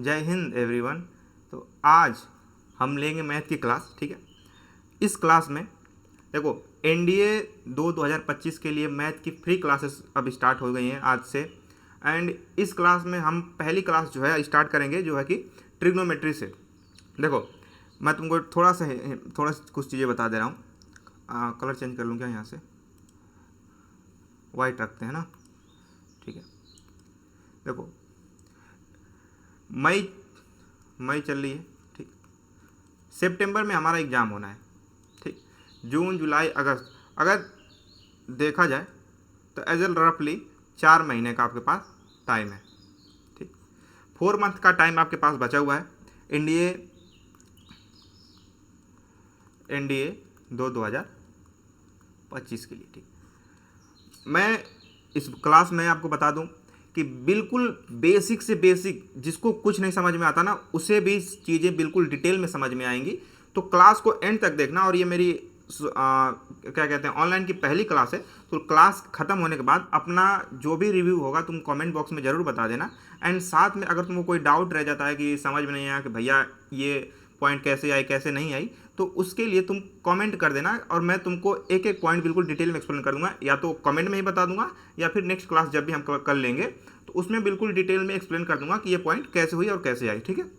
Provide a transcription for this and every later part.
जय हिंद एवरीवन। तो आज हम लेंगे मैथ की क्लास, ठीक है। इस क्लास में देखो, एनडीए 2025 के लिए मैथ की फ्री क्लासेस अब स्टार्ट हो गई हैं आज से। एंड इस क्लास में हम पहली क्लास जो है स्टार्ट करेंगे, जो है कि ट्रिग्नोमेट्री से। देखो, मैं तुमको थोड़ा कुछ चीज़ें बता दे रहा हूँ। कलर चेंज कर लूँ क्या? यहाँ से वाइट रखते हैं ना, ठीक है। देखो, मई मई चल रही है, ठीक। सितंबर में हमारा एग्ज़ाम होना है, ठीक। जून, जुलाई, अगस्त, अगर देखा जाए तो एज एल रफली 4 महीने का आपके पास टाइम है, ठीक। 4 मंथ का टाइम आपके पास बचा हुआ है एनडीए एनडीए 2025 के लिए, ठीक। मैं इस क्लास में आपको बता दूं कि बिल्कुल बेसिक से बेसिक, जिसको कुछ नहीं समझ में आता ना, उसे भी चीज़ें बिल्कुल डिटेल में समझ में आएंगी। तो क्लास को एंड तक देखना। और ये मेरी क्या कहते हैं, ऑनलाइन की पहली क्लास है। तो क्लास ख़त्म होने के बाद अपना जो भी रिव्यू होगा तुम कमेंट बॉक्स में ज़रूर बता देना। एंड साथ में अगर तुमको कोई डाउट रह जाता है कि समझ में नहीं आया कि भैया ये पॉइंट कैसे आई कैसे नहीं आई, तो उसके लिए तुम कमेंट कर देना और मैं तुमको एक एक पॉइंट बिल्कुल डिटेल में एक्सप्लेन कर दूंगा। या तो कमेंट में ही बता दूंगा, या फिर नेक्स्ट क्लास जब भी हम कर लेंगे तो उसमें बिल्कुल डिटेल में एक्सप्लेन कर दूंगा कि ये पॉइंट कैसे हुई और कैसे आई, ठीक है।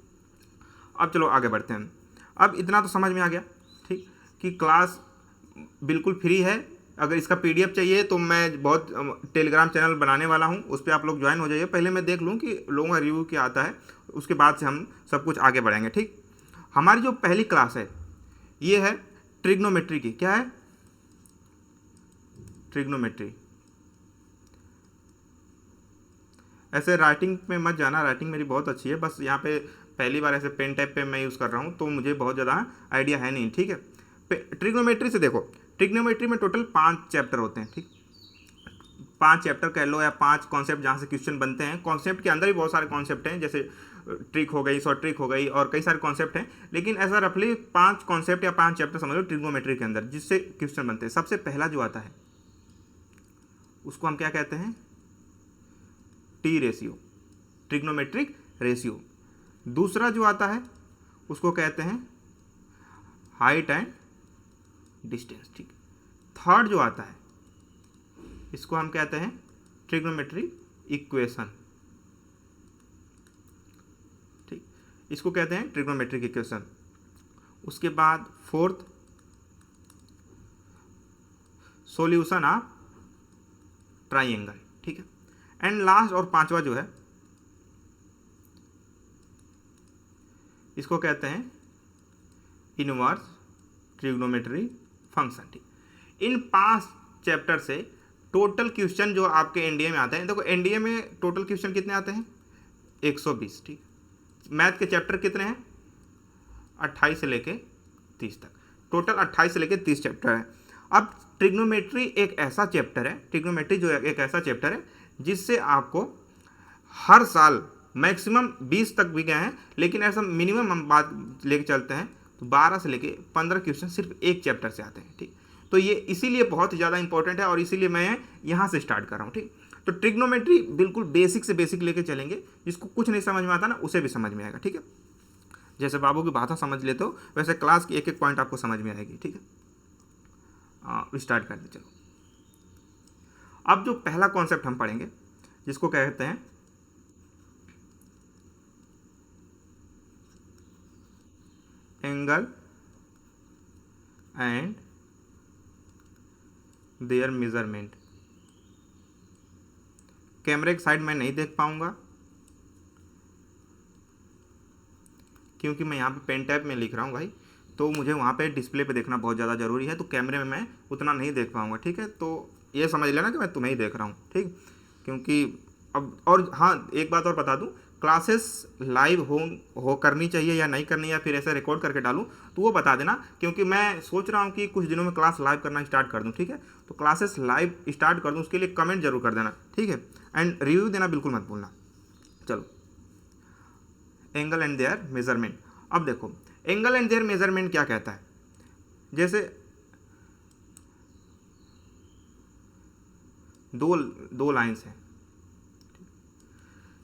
अब चलो आगे बढ़ते हैं। अब इतना तो समझ में आ गया, ठीक, कि क्लास बिल्कुल फ्री है। अगर इसका पीडीएफ चाहिए तो मैं बहुत टेलीग्राम चैनल बनाने वाला हूँ, उस पर आप लोग ज्वाइन हो जाइए। पहले मैं देख लूँ कि लोगों का रिव्यू क्या आता है, उसके बाद से हम सब कुछ आगे बढ़ेंगे, ठीक। हमारी जो पहली क्लास है ये है ट्रिग्नोमेट्री की। क्या है? ट्रिग्नोमेट्री। ऐसे राइटिंग में मत जाना, राइटिंग मेरी बहुत अच्छी है, बस यहाँ पे पहली बार ऐसे पेन टाइप पे मैं यूज़ कर रहा हूँ तो मुझे बहुत ज़्यादा आइडिया है नहीं, ठीक है। ट्रिग्नोमेट्री से देखो, ट्रिग्नोमेट्री में टोटल 5 चैप्टर होते हैं, ठीक। 5 चैप्टर कह लो या 5 कॉन्सेप्ट जहाँ से क्वेश्चन बनते हैं। कॉन्सेप्ट के अंदर भी बहुत सारे कॉन्सेप्ट हैं, जैसे ट्रिक हो गई, शॉर्ट ट्रिक हो गई, और कई सारे कॉन्सेप्ट हैं। लेकिन ऐसा रफली 5 कॉन्सेप्ट या 5 चैप्टर समझ लो ट्रिग्नोमेट्री के अंदर, जिससे क्वेश्चन बनते हैं। सबसे पहला जो आता है उसको हम क्या कहते हैं? T ratio, trigonometric ratio. दूसरा जो आता है उसको कहते हैं हाइट एंड डिस्टेंस, ठीक। थर्ड जो आता है इसको हम कहते हैं ट्रिग्नोमेट्री इक्वेशन, ठीक। इसको कहते हैं ट्रिग्नोमेट्रिक इक्वेशन। उसके बाद फोर्थ, सॉल्यूशन ऑफ ट्राइंगल, ठीक है। एंड लास्ट और पांचवा जो है इसको कहते हैं इनवर्स ट्रिग्नोमेट्री फंक्शन, ठीक। इन 5 चैप्टर से टोटल क्वेश्चन जो आपके एनडीए में आते हैं, देखो एनडीए में टोटल क्वेश्चन कितने आते हैं? 120, ठीक। मैथ के चैप्टर कितने हैं? 28 से लेके 30 तक। टोटल 28 से लेके 30 चैप्टर है। अब ट्रिग्नोमेट्री एक ऐसा चैप्टर है, ट्रिग्नोमेट्री जो एक ऐसा चैप्टर है जिससे आपको हर साल मैक्सिमम 20 तक भी गए हैं, लेकिन ऐसा मिनिमम हम बात लेके चलते हैं तो 12 से लेके 15 क्वेश्चन सिर्फ एक चैप्टर से आते हैं, ठीक। तो ये इसीलिए बहुत ज़्यादा इंपॉर्टेंट है और इसीलिए मैं यहाँ से स्टार्ट कर रहा हूँ, ठीक। तो ट्रिग्नोमेट्री बिल्कुल बेसिक से बेसिक लेके चलेंगे, जिसको कुछ नहीं समझ में आता ना उसे भी समझ में आएगा, ठीक है। जैसे बाबू की भाषा समझ लेते हो वैसे क्लास की एक एक पॉइंट आपको समझ में आएगी, ठीक है। स्टार्ट कर दे चलो। अब जो पहला कॉन्सेप्ट हम पढ़ेंगे जिसको कहते हैं एंगल एंड देयर मेजरमेंट। कैमरे की साइड मैं नहीं देख पाऊंगा क्योंकि मैं यहाँ पे पेन टैब में लिख रहा हूँ भाई, तो मुझे वहाँ पे डिस्प्ले पे देखना बहुत ज़्यादा ज़रूरी है, तो कैमरे में मैं उतना नहीं देख पाऊंगा, ठीक है। तो ये समझ लेना कि मैं तुम्हें ही देख रहा हूँ, ठीक। क्योंकि अब, और हाँ एक बात और बता दूँ, क्लासेस लाइव हो करनी चाहिए या नहीं करनी, या फिर ऐसे रिकॉर्ड करके डालूँ तो वो बता देना, क्योंकि मैं सोच रहा हूँ कि कुछ दिनों में क्लास लाइव करना स्टार्ट कर दूँ, ठीक है। तो क्लासेस लाइव स्टार्ट कर दूँ उसके लिए कमेंट जरूर कर देना, ठीक है। एंड रिव्यू देना बिल्कुल मत भूलना। चलो, एंगल एंड देयर मेजरमेंट। अब देखो, एंगल एंड देयर मेजरमेंट क्या कहता है? जैसे दो दो लाइंस हैं,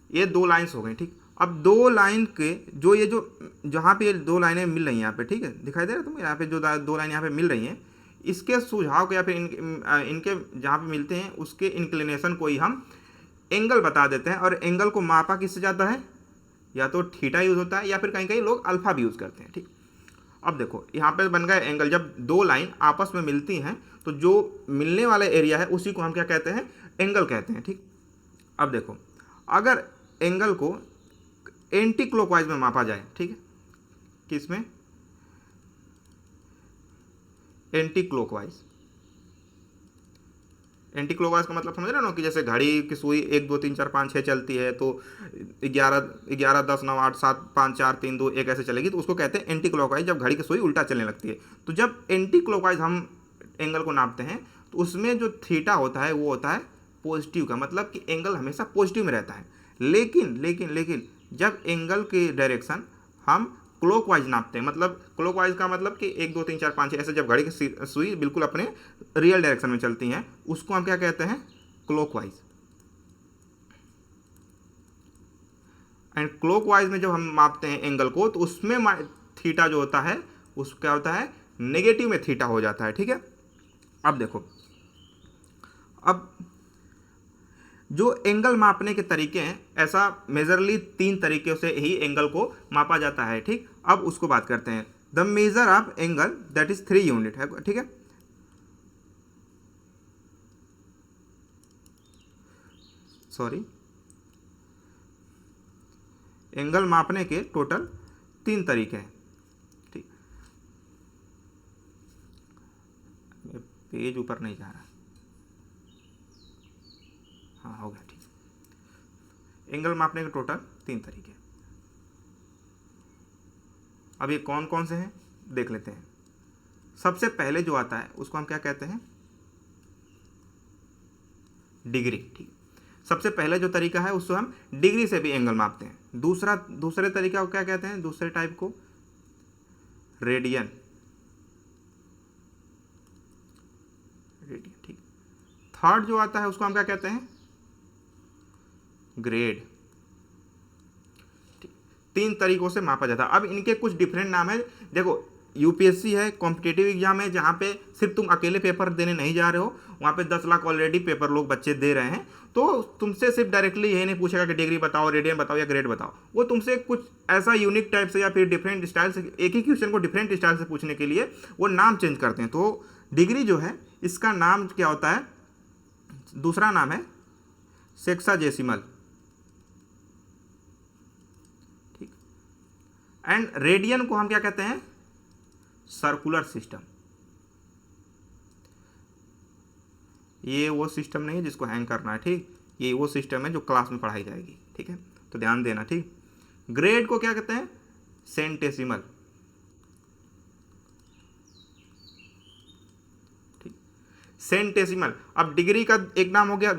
ये 2 लाइंस हो गई, ठीक। अब दो लाइन के जो ये जो जहाँ पे ये दो लाइनें मिल रही हैं यहाँ पे, ठीक है, दिखाई दे रहा है तुम्हें यहाँ पे जो दो लाइन यहाँ पे मिल रही हैं, इसके सुझाव को या फिर इनके जहाँ पे मिलते हैं उसके इंक्लिनेशन को ही हम एंगल बता देते हैं। और एंगल को मापा किससे जाता है, या तो थीटा यूज़ होता है या फिर कहीं कहीं लोग अल्फा भी यूज़ करते हैं, ठीक। अब देखो यहाँ पे बन गया एंगल। जब दो लाइन आपस में मिलती हैं तो जो मिलने वाला एरिया है उसी को हम क्या कहते हैं, एंगल कहते हैं, ठीक। अब देखो अगर एंगल को एंटी क्लॉकवाइज में मापा जाए, ठीक है, किसमें, एंटी क्लॉकवाइज। एंटी क्लॉकवाइज का मतलब समझ रहे हो ना, कि जैसे घड़ी की सुई 1 2 3 4 5 6 चलती है तो 11 11 10 9 8 7 5 4 3 2 1 ऐसे चलेगी, तो उसको कहते हैं एंटी क्लॉकवाइज, जब घड़ी की सुई उल्टा चलने लगती है। तो जब एंटी क्लॉकवाइज हम एंगल को नापते हैं तो उसमें जो थीटा होता है वो होता है पॉजिटिव का, मतलब कि एंगल हमेशा पॉजिटिव में रहता है। लेकिन लेकिन लेकिन जब एंगल की डायरेक्शन हम क्लॉकवाइज नापते हैं, मतलब क्लॉकवाइज का मतलब कि 1 2 3 4 5 6 ऐसे जब घड़ी की सुई बिल्कुल अपने रियल डायरेक्शन में चलती हैं, उसको हम क्या कहते हैं, क्लॉकवाइज। एंड क्लॉकवाइज में जब हम मापते हैं एंगल को तो उसमें थीटा जो होता है उसको क्या होता है, नेगेटिव में थीटा हो जाता है, ठीक है। अब देखो, अब जो एंगल मापने के तरीके हैं, ऐसा मेजरली 3 तरीके से ही एंगल को मापा जाता है, ठीक। अब उसको बात करते हैं। The measure of angle that is 3 unit है, ठीक है। सॉरी, एंगल मापने के टोटल 3 तरीके हैं, ठीक। पेज ऊपर नहीं जा रहा, हाँ हो गया, ठीक। एंगल मापने के टोटल 3 तरीके। अब ये कौन कौन से हैं देख लेते हैं। सबसे पहले जो आता है उसको हम क्या कहते हैं, डिग्री, ठीक। सबसे पहले जो तरीका है उसको हम डिग्री से भी एंगल मापते हैं। दूसरे तरीका को क्या कहते हैं, दूसरे टाइप को रेडियन, ठीक। थर्ड जो आता है उसको हम क्या कहते हैं, ग्रेड। 3 तरीकों से मापा जाता है। अब इनके कुछ डिफरेंट नाम है। देखो यूपीएससी है, कॉम्पिटिटिव एग्जाम है, जहाँ पे सिर्फ तुम अकेले पेपर देने नहीं जा रहे हो, वहाँ पे 10 लाख ऑलरेडी पेपर लोग बच्चे दे रहे हैं। तो तुमसे सिर्फ डायरेक्टली यही नहीं पूछेगा कि डिग्री बताओ, रेडियन बताओ या ग्रेड बताओ। वो तुमसे कुछ ऐसा यूनिक टाइप से या फिर डिफरेंट स्टाइल से, एक ही क्वेश्चन को डिफरेंट स्टाइल से पूछने के लिए वो नाम चेंज करते हैं। तो डिग्री जो है इसका नाम क्या होता है, दूसरा नाम है सेक्साजेसिमल, ठीक। एंड रेडियन को हम क्या कहते हैं, सर्कुलर सिस्टम। ये वो सिस्टम नहीं है जिसको हैंग करना है, ठीक। ये वो सिस्टम है जो क्लास में पढ़ाई जाएगी, ठीक है, तो ध्यान देना, ठीक। ग्रेड को क्या कहते हैं, सेंटेसिमल, ठीक, सेंटेसिमल। अब डिग्री का एक नाम हो गया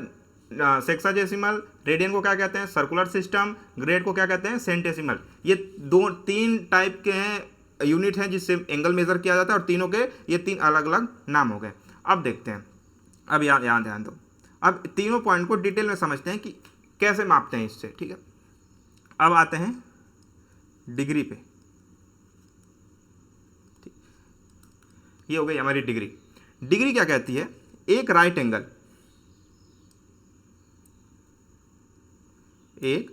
सेक्साजेसिमल, रेडियन को क्या कहते हैं, सर्कुलर सिस्टम, ग्रेड को क्या कहते हैं, सेंटेसिमल। ये 2-3 टाइप के हैं, यूनिट हैं जिससे एंगल मेजर किया जाता है, और तीनों के ये 3 अलग अलग नाम हो गए। अब देखते हैं, अब यहाँ ध्यान दो। अब तीनों पॉइंट को डिटेल में समझते हैं कि कैसे मापते हैं इससे, ठीक है। अब आते हैं डिग्री पे, ठीक। ये हो गई हमारी डिग्री। डिग्री क्या कहती है, एक राइट एंगल, एक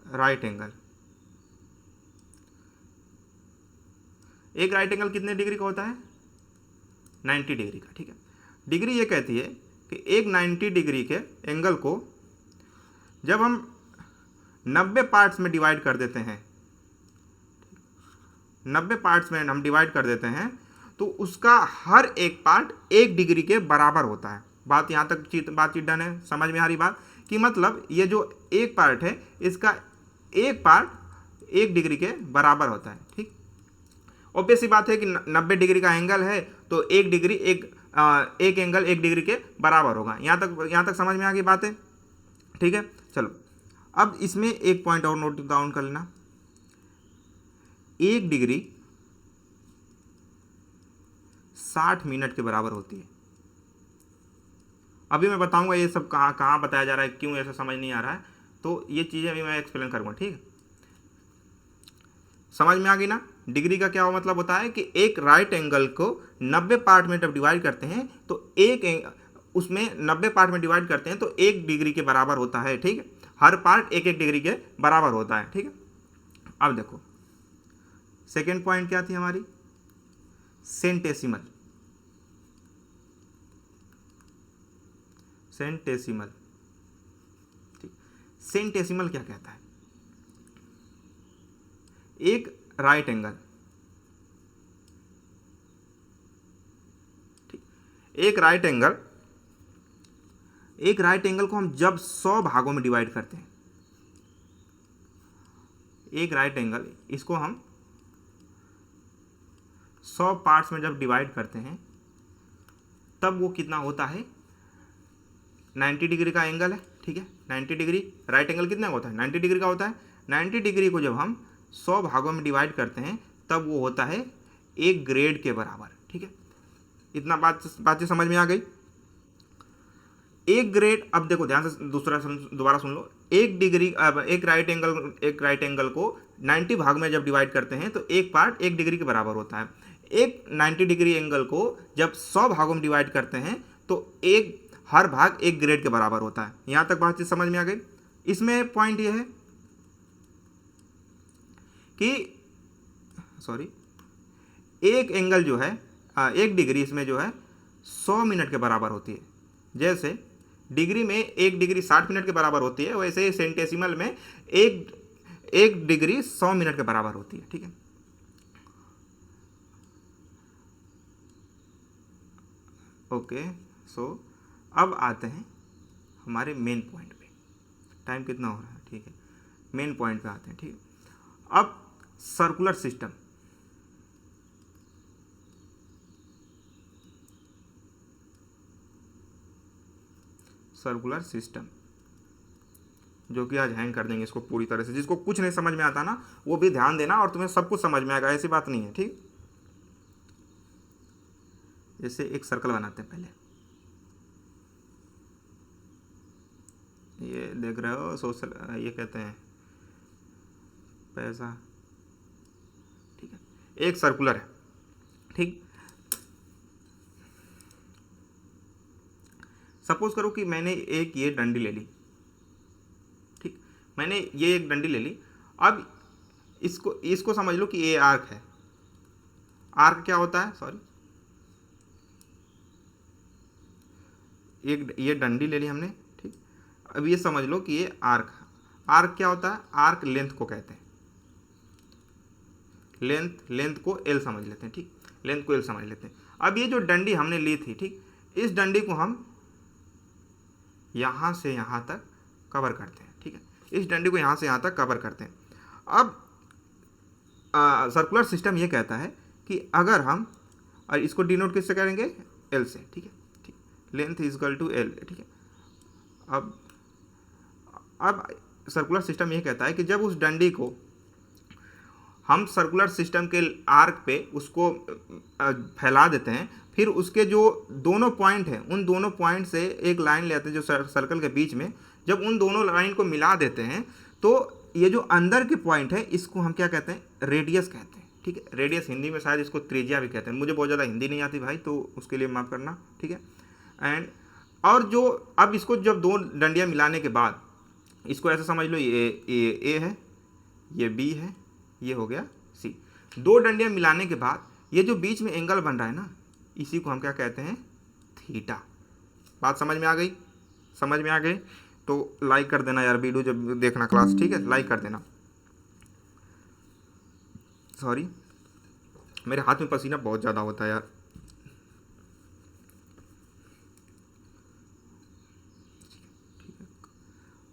राइट एंगल, एक राइट एंगल कितने डिग्री का होता है, 90 डिग्री का, ठीक है। डिग्री ये कहती है कि एक 90 डिग्री के एंगल को जब हम 90 पार्ट्स में डिवाइड कर देते हैं, 90 पार्ट्स में हम डिवाइड कर देते हैं, तो उसका हर एक पार्ट 1 डिग्री के बराबर होता है। बात यहाँ तक बातचीत डन है, समझ में आ रही बात, कि मतलब ये जो एक पार्ट है इसका एक पार्ट 1 डिग्री के बराबर होता है, ठीक। ऑब्वियस सी बात है कि 90 डिग्री का एंगल है तो 1 डिग्री एक एंगल 1 डिग्री के बराबर होगा। यहाँ तक समझ में आ गई बात है, ठीक है। चलो अब इसमें एक पॉइंट और नोट डाउन कर लेना, 1 डिग्री 60 मिनट के बराबर होती है। अभी मैं बताऊंगा ये सब कहाँ बताया जा रहा है, क्यों ऐसा समझ नहीं आ रहा है, तो ये चीज़ें अभी मैं एक्सप्लेन करूँगा, ठीक है। समझ में आ गई ना। डिग्री का क्या मतलब होता है कि एक राइट एंगल को 90 पार्ट में जब डिवाइड करते हैं तो उसमें 90 पार्ट में डिवाइड करते हैं तो 1 डिग्री के बराबर होता है, ठीक है। हर पार्ट 1 डिग्री के बराबर होता है, ठीक है। अब देखो सेकेंड पॉइंट क्या थी हमारी, सेंटेसिमल। सेंटेसिमल, ठीक। सेंटेसिमल क्या कहता है, एक राइट एंगल, ठीक, एक राइट एंगल को हम जब 100 भागों में डिवाइड करते हैं, एक राइट एंगल इसको हम 100 पार्ट्स में जब डिवाइड करते हैं तब वो कितना होता है, 90 डिग्री का एंगल है, ठीक है। 90 डिग्री राइट एंगल कितना होता है, 90 डिग्री का होता है। 90 डिग्री को जब हम 100 भागों में डिवाइड करते हैं तब वो होता है 1 ग्रेड के बराबर, ठीक है। इतना बातें समझ में आ गई। 1 ग्रेड, अब देखो ध्यान से दोबारा सुन लो। एक राइट एंगल को 90 भाग में जब डिवाइड करते हैं तो एक पार्ट 1 डिग्री के बराबर होता है। एक 90 डिग्री एंगल को जब 100 भागों में डिवाइड करते हैं तो हर भाग 1 ग्रेड के बराबर होता है। यहां तक बात समझ में आ गई। इसमें पॉइंट ये है कि एक एंगल जो है 1 डिग्री इसमें जो है 100 मिनट के बराबर होती है। जैसे डिग्री में 1 डिग्री 60 मिनट के बराबर होती है, वैसे सेंटेसिमल में एक डिग्री 100 मिनट के बराबर होती है, ठीक है। ओके, सो अब आते हैं हमारे मेन पॉइंट पे। टाइम कितना हो रहा है, ठीक है। मेन पॉइंट पे आते हैं, ठीक है। अब सर्कुलर सिस्टम, जो कि आज हैंग कर देंगे इसको पूरी तरह से। जिसको कुछ नहीं समझ में आता ना वो भी ध्यान देना और तुम्हें सब कुछ समझ में आएगा, ऐसी बात नहीं है, ठीक। जैसे एक सर्कल बनाते हैं, पहले ये देख रहे हो सोशल, ये कहते हैं पैसा, ठीक है। एक सर्कुलर है, ठीक। सपोज करो कि मैंने एक ये डंडी ले ली, ठीक। मैंने ये एक डंडी ले ली। अब इसको समझ लो कि ये आर्क है। आर्क क्या होता है, सॉरी, एक ये डंडी ले ली हमने, ठीक। अब ये समझ लो कि ये आर्क क्या होता है, आर्क लेंथ को कहते हैं। लेंथ को एल समझ लेते हैं, ठीक। लेंथ को एल समझ लेते हैं। अब ये जो डंडी हमने ली थी, ठीक, इस डंडी को हम यहां से यहां तक कवर करते हैं, ठीक है। इस डंडी को यहां से यहां तक कवर करते हैं। अब सर्कुलर सिस्टम ये कहता है कि अगर हम इसको डिनोट किससे करेंगे, एल से, ठीक है। ठीक, length is equal to L, ठीक है। अब सर्कुलर सिस्टम ये कहता है कि जब उस डंडी को हम सर्कुलर सिस्टम के आर्क पे उसको फैला देते हैं, फिर उसके जो दोनों पॉइंट हैं उन दोनों पॉइंट से एक लाइन लेते हैं जो सर्कल के बीच में, जब उन दोनों लाइन को मिला देते हैं तो ये जो अंदर के पॉइंट है इसको हम क्या कहते हैं, रेडियस कहते हैं, ठीक है। रेडियस हिंदी में शायद इसको त्रिज्या भी कहते हैं। मुझे बहुत ज़्यादा हिंदी नहीं आती भाई, तो उसके लिए माफ़ करना, ठीक है। एंड और जो अब इसको जब दो डंडियाँ मिलाने के बाद इसको ऐसे समझ लो, ये ए है, ये बी है, ये हो गया सी। दो डंडियाँ मिलाने के बाद ये जो बीच में एंगल बन रहा है ना, इसी को हम क्या कहते हैं, थीटा। बात समझ में आ गई? समझ में आ गई तो लाइक कर देना यार वीडियो जब देखना क्लास, ठीक है, लाइक कर देना। सॉरी, मेरे हाथ में पसीना बहुत ज़्यादा होता है यार।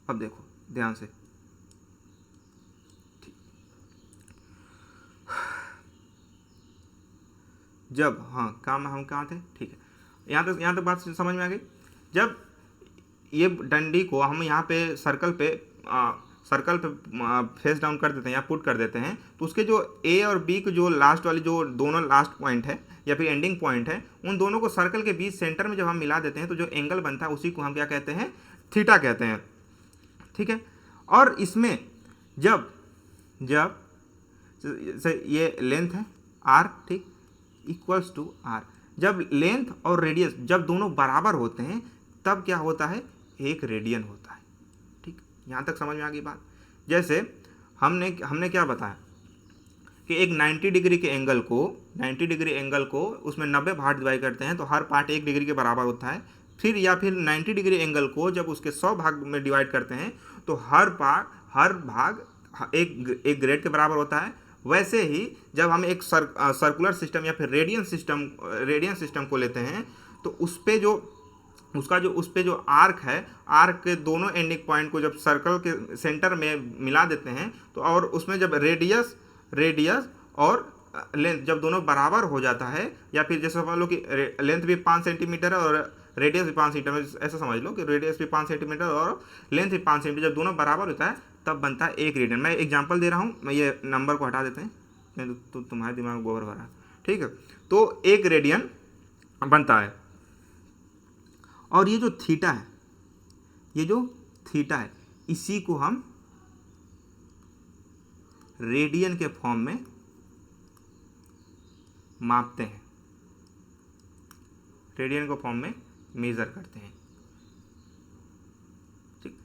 अब देखो ध्यान से, जब हम कहाँ थे, ठीक है, यहाँ तक बात समझ में आ गई। जब ये डंडी को हम यहाँ पे सर्कल पे फेस डाउन कर देते हैं या पुट कर देते हैं, तो उसके जो ए और बी के जो लास्ट वाली जो दोनों लास्ट पॉइंट है या फिर एंडिंग पॉइंट है, उन दोनों को सर्कल के बीच सेंटर में जब हम मिला देते हैं तो जो एंगल बनता है उसी को हम क्या कहते हैं, थीटा कहते हैं, ठीक है। और इसमें जब जब से ये लेंथ है आर, ठीक, इक्वल्स टू आर, जब लेंथ और रेडियस जब दोनों बराबर होते हैं तब क्या होता है, एक रेडियन होता है। ठीक, यहाँ तक समझ में आ गई बात। जैसे हमने क्या बताया कि एक 90 डिग्री के एंगल को 90 डिग्री एंगल को उसमें 90 भाग डिवाइड करते हैं तो हर पार्ट 1 डिग्री के बराबर होता है। फिर या फिर 90 डिग्री एंगल को जब उसके 100 भाग में डिवाइड करते हैं तो हर भाग एक ग्रेड के बराबर होता है। वैसे ही जब हम एक सर्कुलर सिस्टम या फिर रेडियन सिस्टम को लेते हैं तो उस पे जो आर्क है, आर्क के दोनों एंडिंग पॉइंट को जब सर्कल के सेंटर में मिला देते हैं तो और उसमें जब रेडियस और लेंथ जब दोनों बराबर हो जाता है, या फिर जैसे समझ लो कि लेंथ भी 5 सेंटीमीटर है और रेडियस भी 5 सेंटीमीटर, ऐसा समझ लो कि रेडियस भी 5 सेंटीमीटर और लेंथ भी 5 सेंटीमीटर, जब दोनों बराबर होता है तब बनता है एक रेडियन। मैं एग्जांपल दे रहा हूँ, मैं ये नंबर को हटा देते हैं तो तुम्हारे दिमाग में गोबर भरा है, ठीक है। तो एक रेडियन बनता है। और ये जो थीटा है इसी को हम रेडियन के फॉर्म में मापते हैं, रेडियन को फॉर्म में मेजर करते हैं। ठीक,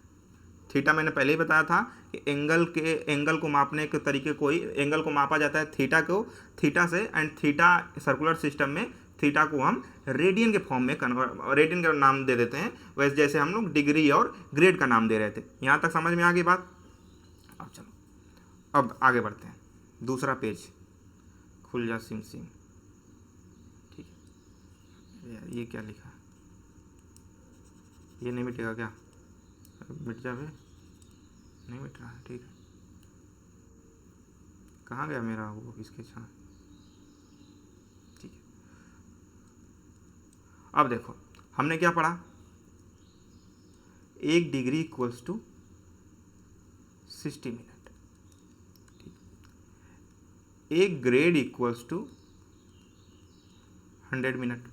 थीटा मैंने पहले ही बताया था कि एंगल को मापने के तरीके एंगल को मापा जाता है थीटा से, एंड थीटा सर्कुलर सिस्टम में थीटा को हम रेडियन के फॉर्म में रेडियन का नाम दे देते हैं, वैसे जैसे हम लोग डिग्री और ग्रेड का नाम दे रहे थे। यहाँ तक समझ में आ गई बात। अब चलो अब आगे बढ़ते हैं। दूसरा पेज खुल जा सिम, ठीक है। यार ये क्या लिखा है, ये नहीं मिटेगा क्या, मिट जाए, नहीं मिट रहा है, ठीक है। कहाँ गया मेरा वो इसके छान, ठीक है। अब देखो हमने क्या पढ़ा, 1 डिग्री इक्वल्स टू 60 मिनट, एक grade equals to 100 minute,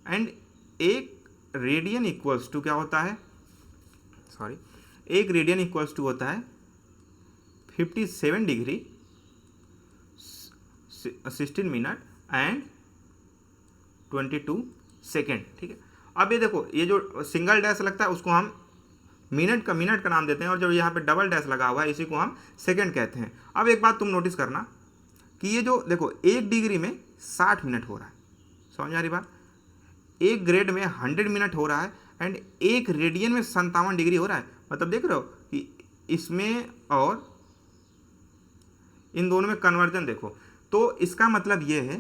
and एक रेडियन इक्वल्स टू क्या होता है, एक रेडियन इक्वल्स टू होता है 57 डिग्री 16 मिनट एंड 22 सेकेंड, ठीक है। अब ये देखो, ये जो सिंगल डैश लगता है उसको हम मिनट का नाम देते हैं, और जब यहाँ पे डबल डैश लगा हुआ है इसी को हम सेकेंड कहते हैं। अब एक बात तुम नोटिस करना कि ये जो देखो 1 डिग्री में 60 मिनट हो रहा है, समझ आ रही बात, एक ग्रेड में 100 मिनट हो रहा है, एंड एक रेडियन में 57 डिग्री हो रहा है। मतलब देख रहे हो कि इसमें और इन दोनों में कन्वर्जन देखो। तो इसका मतलब ये है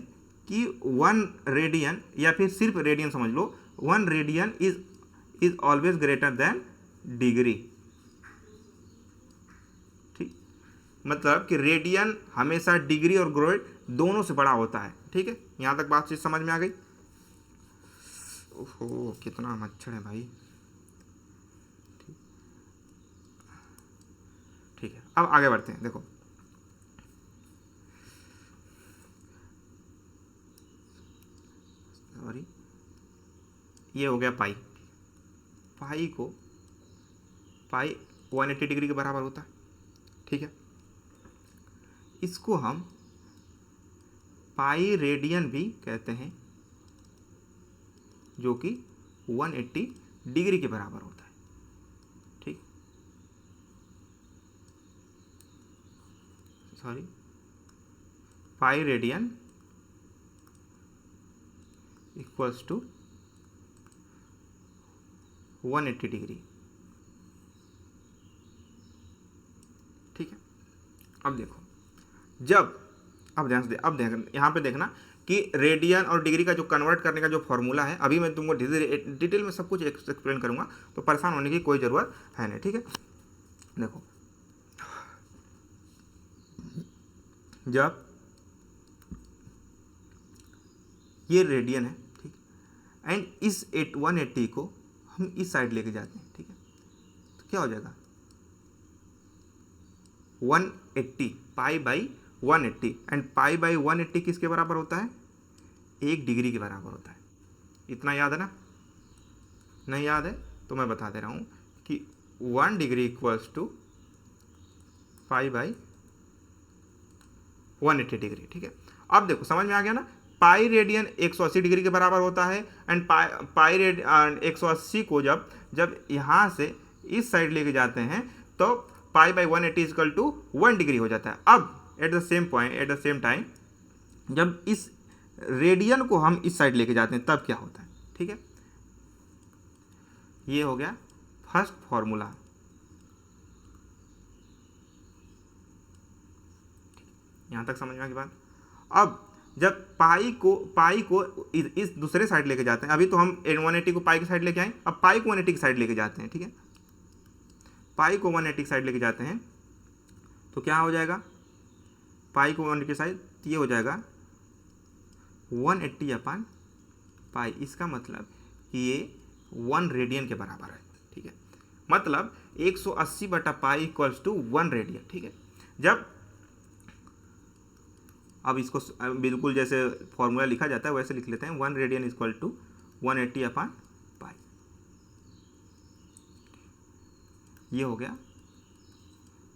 कि 1 रेडियन, या फिर सिर्फ रेडियन समझ लो, 1 radian is always greater than degree. ठीक, मतलब कि रेडियन हमेशा डिग्री और ग्रेड दोनों से बड़ा होता है, ठीक है। यहां तक बातचीत समझ में आ गई। ओहो कितना मच्छर है भाई, ठीक है। अब आगे बढ़ते हैं। देखो सॉरी, ये हो गया पाई 180 डिग्री के बराबर होता है, ठीक है। इसको हम पाई रेडियन भी कहते हैं, जो कि 180 डिग्री के बराबर होता है, ठीक। Sorry, pi radian equals to 180 degree, ठीक है। अब देखो अब यहाँ पे देखना कि रेडियन और डिग्री का जो कन्वर्ट करने का जो फॉर्मूला है, अभी मैं तुमको डिटेल में सब कुछ एक्सप्लेन करूंगा, तो परेशान होने की कोई ज़रूरत है नहीं, ठीक है। देखो जब ये रेडियन है, ठीक, एंड इस 180 को हम इस साइड लेके जाते हैं, ठीक है, तो क्या हो जाएगा 180 पाई बाई 180, एंड पाई बाई 180 किसके बराबर होता है, 1 डिग्री के बराबर होता है। इतना याद है ना, नहीं याद है तो मैं बता दे रहा हूँ कि 1 degree equals to pi by 180 degree. ठीक है, अब देखो समझ में आ गया ना, पाई रेडियन 180 डिग्री के बराबर होता है एंड पाई रेड 180 को जब जब यहाँ से इस साइड लेके जाते हैं तो pi by 180 equal to 1 degree हो जाता है। अब at the same point at the same time जब इस रेडियन को हम इस साइड लेके जाते हैं तब क्या होता है। ठीक है, ये हो गया फर्स्ट फॉर्मूला। यहां तक समझ में आ गई बात। अब जब पाई को इस दूसरे साइड लेके जाते हैं, अभी तो हम 180 को पाई की साइड लेके आए, अब पाई को 180 की साइड लेके जाते हैं। ठीक है, पाई को 180 की साइड लेके जाते हैं तो क्या हो जाएगा, पाई को 180 की साइड, ये हो जाएगा 180 अपन पाई। इसका मतलब कि ये 1 रेडियन के बराबर है। ठीक है, मतलब 180 बटा पाई इक्वल्स टू 1 रेडियन। ठीक है, जब अब इसको बिल्कुल जैसे फॉर्मूला लिखा जाता है वैसे लिख लेते हैं, 1 रेडियन इक्वल टू 180 अपन पाई। ये हो गया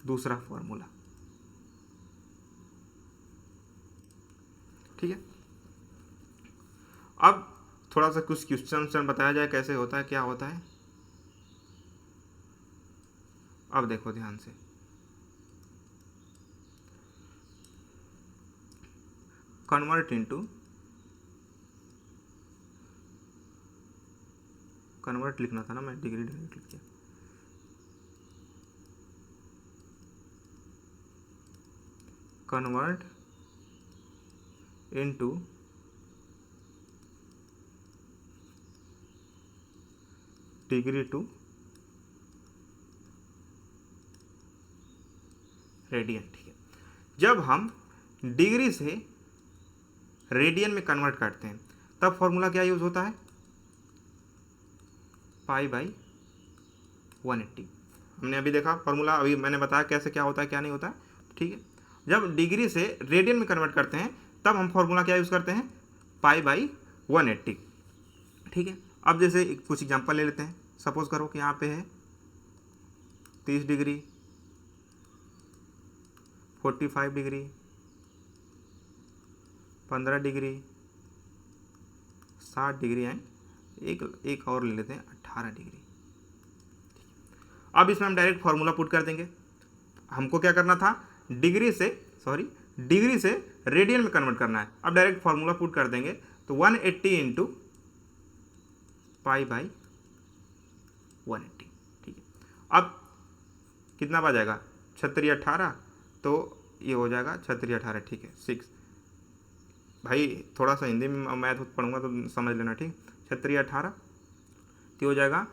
दूसरा फॉर्मूला। ठीक है, अब थोड़ा सा कुछ क्वेश्चन बताया जाए कैसे होता है, क्या होता है। अब देखो ध्यान से, कन्वर्ट इनटू, कन्वर्ट लिखना था ना, मैं डिग्री डायरेक्ट लिख दिया। Convert into degree to radian. ठीक है, जब हम डिग्री से रेडियन में कन्वर्ट करते हैं तब फॉर्मूला क्या यूज होता है, पाई बाई 180। हमने अभी देखा फॉर्मूला, अभी मैंने बताया कैसे क्या होता है क्या नहीं होता है। ठीक है, जब डिग्री से रेडियन में कन्वर्ट करते हैं तब हम फॉर्मूला क्या यूज़ करते हैं, पाई बाई 180। ठीक है, अब जैसे कुछ एग्जांपल ले लेते हैं। सपोज करो कि यहाँ पे है 30 degree, 45 degree, 15 degree, 60 degree and एक और ले लेते हैं 18 डिग्री। अब इसमें हम डायरेक्ट फॉर्मूला पुट कर देंगे। हमको क्या करना था, डिग्री से रेडियन में कन्वर्ट करना है। अब डायरेक्ट फॉर्मूला पुट कर देंगे तो 180 इंटू पाई बाई 180। ठीक है, अब कितना बचेगा, 36 18, तो ये हो जाएगा 36 18। ठीक है, 6 भाई थोड़ा सा हिंदी में मैथ पढ़ूंगा तो समझ लेना। ठीक, 36 18 तो हो जाएगा,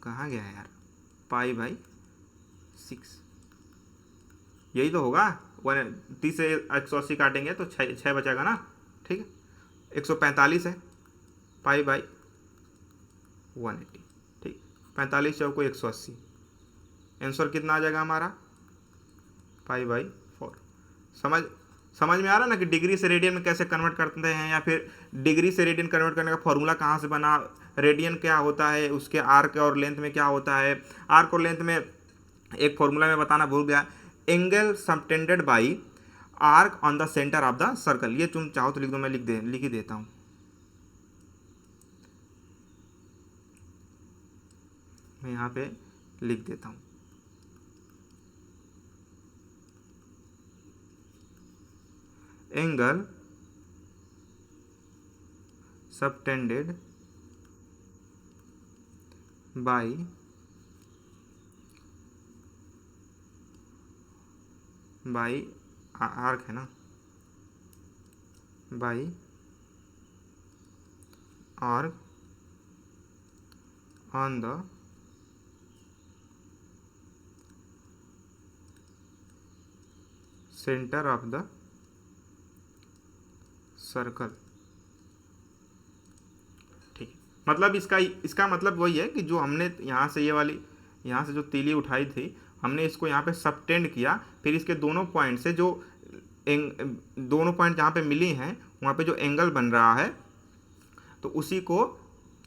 कहाँ गया यार, पाई बाई 6, यही तो होगा। 30 से 180 काटेंगे तो 6 बचेगा ना। ठीक है, 145 है, पाई बाई 180। ठीक, 45 चौको 180, आंसर कितना आ जाएगा हमारा, पाई बाई 4। समझ में आ रहा है ना कि डिग्री से रेडियन में कैसे कन्वर्ट करते हैं, या फिर डिग्री से रेडियन कन्वर्ट करने का फॉर्मूला कहाँ से बना, रेडियन क्या होता है, उसके आर्क और लेंथ में क्या होता है। आर्क और लेंथ में एक फॉर्मूला में बताना भूल गया, angle subtended by arc on the centre of the circle. ये तुम चाहो तो लिख दो, मैं लिख ही देता हूँ। मैं यहाँ पे लिख देता हूँ, एंगल सबटेंडेड बाई आर्क है ना, by arc on the centre of the circle. ठीक, मतलब इसका मतलब वही है कि जो हमने यहाँ से यहाँ से जो तीली उठाई थी, हमने इसको यहाँ पे सबटेंड किया, फिर इसके दोनों पॉइंट से जो दोनों पॉइंट जहाँ पे मिली हैं वहाँ पे जो एंगल बन रहा है तो उसी को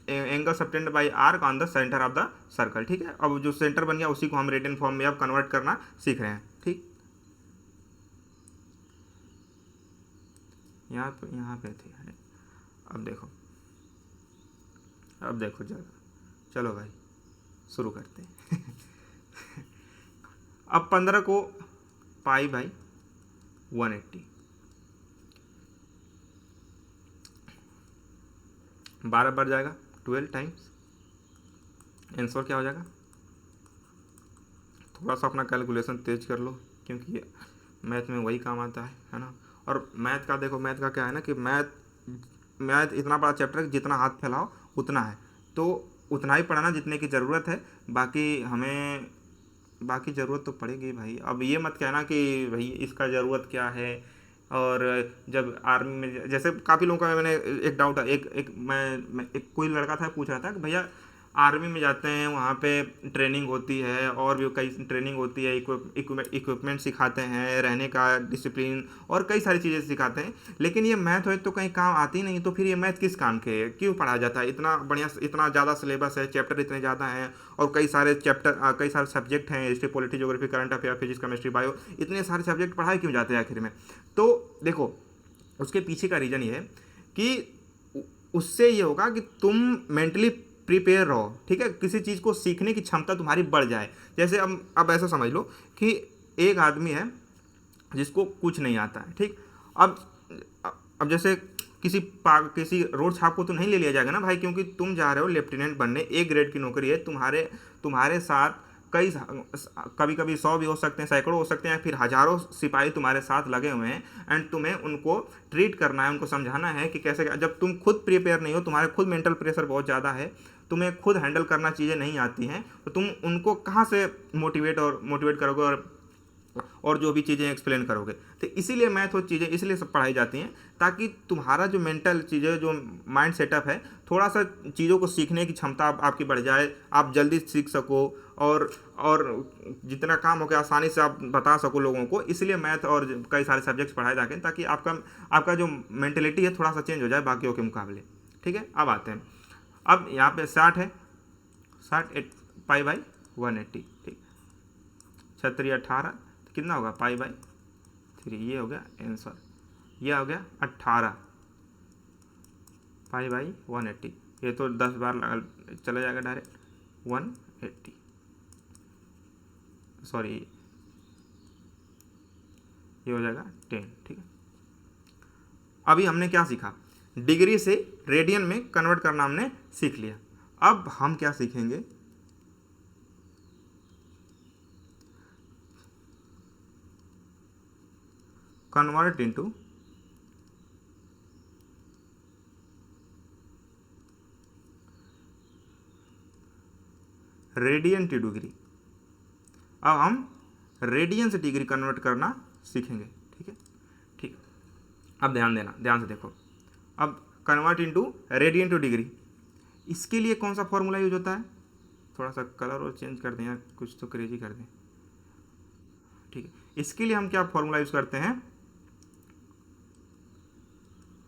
angle subtend by arc on the centre of the circle. ठीक है, अब जो सेंटर बन गया उसी को हम रेडियन फॉर्म में अब कन्वर्ट करना सीख रहे हैं। ठीक, यहाँ पे थी। अब देखो चलो भाई शुरू करते हैं। अब 15 को पाई बाई 180, 12 बढ़ जाएगा 12 टाइम्स, आंसर क्या हो जाएगा? थोड़ा सा अपना कैलकुलेशन तेज कर लो क्योंकि मैथ में वही काम आता है ना। और मैथ का देखो, मैथ का क्या है ना कि मैथ इतना बड़ा चैप्टर है, जितना हाथ फैलाओ उतना है, तो उतना ही पढ़ाना जितने की ज़रूरत है। बाकी ज़रूरत तो पड़ेगी भाई। अब ये मत कहना कि भाई इसका ज़रूरत क्या है। और जब आर्मी में जैसे काफ़ी लोगों का मैंने एक डाउट है, एक कोई लड़का था पूछ रहा था कि भैया आर्मी में जाते हैं, वहाँ पे ट्रेनिंग होती है और भी कई ट्रेनिंग होती है, इक्विपमेंट सिखाते हैं, रहने का डिसिप्लिन और कई सारी चीज़ें सिखाते हैं, लेकिन ये मैथ हो तो कहीं काम आती नहीं, तो फिर ये मैथ किस काम के है? क्यों पढ़ाया जाता है? इतना बढ़िया, इतना ज़्यादा सिलेबस है, चैप्टर इतने ज़्यादा हैं और कई सारे सब्जेक्ट हैं, history, polity, geography, current affair, physics, chemistry, bio, इतने सारे सब्जेक्ट पढ़ाए क्यों जाते हैं आखिर में? तो देखो उसके पीछे का रीज़न ये है कि उससे ये होगा कि तुम मेंटली प्रिपेयर रहो। ठीक है, किसी चीज़ को सीखने की क्षमता तुम्हारी बढ़ जाए। जैसे अब ऐसा समझ लो कि एक आदमी है जिसको कुछ नहीं आता है। ठीक, अब जैसे किसी रोड छाप को तो नहीं ले लिया जाएगा ना भाई, क्योंकि तुम जा रहे हो लेफ्टिनेंट बनने, एक ग्रेड की नौकरी है, तुम्हारे साथ कभी कभी 100 भी हो सकते हैं, सैकड़ों हो सकते हैं, फिर हजारों सिपाही तुम्हारे साथ लगे हुए हैं एंड तुम्हें उनको ट्रीट करना है, उनको समझाना है कि कैसे। जब तुम खुद प्रिपेयर नहीं हो, तुम्हारे खुद मेंटल प्रेशर बहुत ज़्यादा है, तुम्हें खुद हैंडल करना चीज़ें नहीं आती हैं, तो तुम उनको कहाँ से मोटिवेट करोगे और जो भी चीज़ें एक्सप्लेन करोगे? तो इसीलिए मैथ और चीज़ें इसलिए सब पढ़ाई जाती हैं ताकि तुम्हारा जो मेंटल चीज़ें, जो माइंड सेटअप है, थोड़ा सा चीज़ों को सीखने की क्षमता आपकी बढ़ जाए, आप जल्दी सीख सको और जितना काम हो गया आसानी से आप बता सको लोगों को। इसलिए मैथ और कई सारे सब्जेक्ट्स पढ़ाए जाते हैं ताकि आपका जो मेंटेलिटी है थोड़ा सा चेंज हो जाए बाकियों के मुकाबले। ठीक है, अब आते हैं। अब यहाँ पे 60 है, 60 पाई बाई 180। ठीक, 36 18 कितना होगा? Pi by 3। ये हो गया आंसर, ये हो गया 18 पाई बाई 180। ये तो 10 बार चला जाएगा डायरेक्ट 180, सॉरी ये हो जाएगा 10। ठीक है, अभी हमने क्या सीखा? डिग्री से रेडियन में कन्वर्ट करना हमने सीख लिया। अब हम क्या सीखेंगे? Convert into radian two degree. अब हम रेडियन से डिग्री कन्वर्ट करना सीखेंगे। ठीक है, ठीक, अब ध्यान देना, ध्यान से देखो। अब convert into radian two degree, इसके लिए कौन सा फॉर्मूला यूज होता है? थोड़ा सा कलर और चेंज कर दें या कुछ तो क्रेजी कर दें। ठीक है, इसके लिए हम क्या फॉर्मूला यूज करते हैं?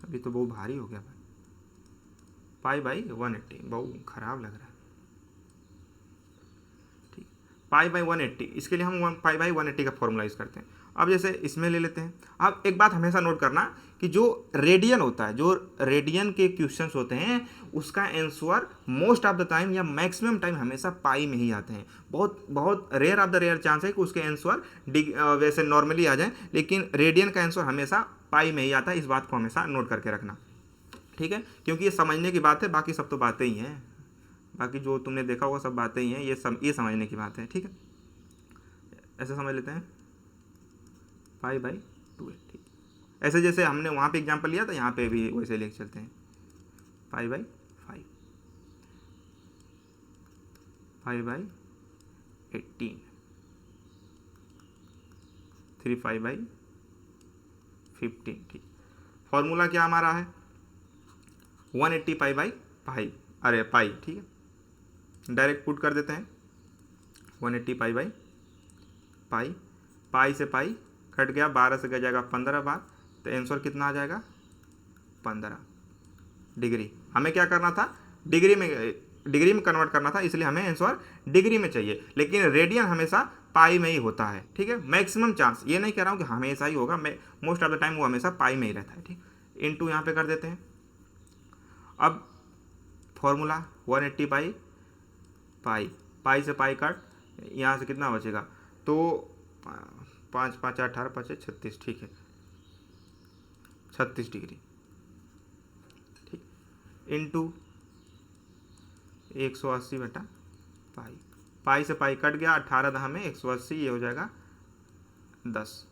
अभी तो बहुत भारी हो गया भाई, पाई बाई 180 बहुत खराब लग रहा है। ठीक, पाई बाई 180, इसके लिए हम पाई बाई 180 का फॉर्मूला यूज करते हैं। अब जैसे इसमें ले लेते हैं। अब एक बात हमेशा नोट करना कि जो रेडियन होता है, जो रेडियन के क्वेश्चंस होते हैं, उसका answer most of the time या मैक्सिमम टाइम हमेशा पाई में ही आते हैं। बहुत बहुत rare of the rare chance है कि उसके आंसर वैसे नॉर्मली आ जाए, लेकिन रेडियन का आंसर हमेशा पाई में ही आता है। इस बात को हमेशा नोट करके रखना। ठीक है, क्योंकि ये समझने की बात है, बाकी सब तो बातें ही हैं। बाकी जो तुमने देखा होगा सब बातें ही हैं, ये समझने की बात है। ठीक है, ऐसे समझ लेते हैं, पाई बाई 2। ठीक, ऐसे जैसे हमने वहाँ पे एग्जाम्पल लिया था, यहाँ पे भी वैसे लेके चलते हैं। Pi by 5, pi by 18, 3 pi by 15। ठीक, फॉर्मूला क्या हमारा है? 180 पाई बाई पाई, अरे पाई। ठीक है, डायरेक्ट पुट कर देते हैं 180 पाई बाई पाई। पाई से पाई कट गया, 12 से गया जाएगा 15 बार, तो आंसर कितना आ जाएगा? 15 डिग्री। हमें क्या करना था? डिग्री में कन्वर्ट करना था, इसलिए हमें आंसर डिग्री में चाहिए, लेकिन रेडियन हमेशा पाई में ही होता है। ठीक है, मैक्सिमम चांस, ये नहीं कह रहा हूँ कि हमेशा ही होगा, मोस्ट ऑफ द टाइम वो हमेशा पाई में ही रहता है। ठीक, इनटू यहाँ पे कर देते हैं। अब फॉर्मूला 180 पाई, पाई से पाई काट, यहाँ से कितना बचेगा, तो 5 5 18 5 36, ठीक है 36 डिग्री। ठीक, इनटू 180 बटा पाई से पाई कट गया, 18 दहा में 180, ये हो जाएगा 10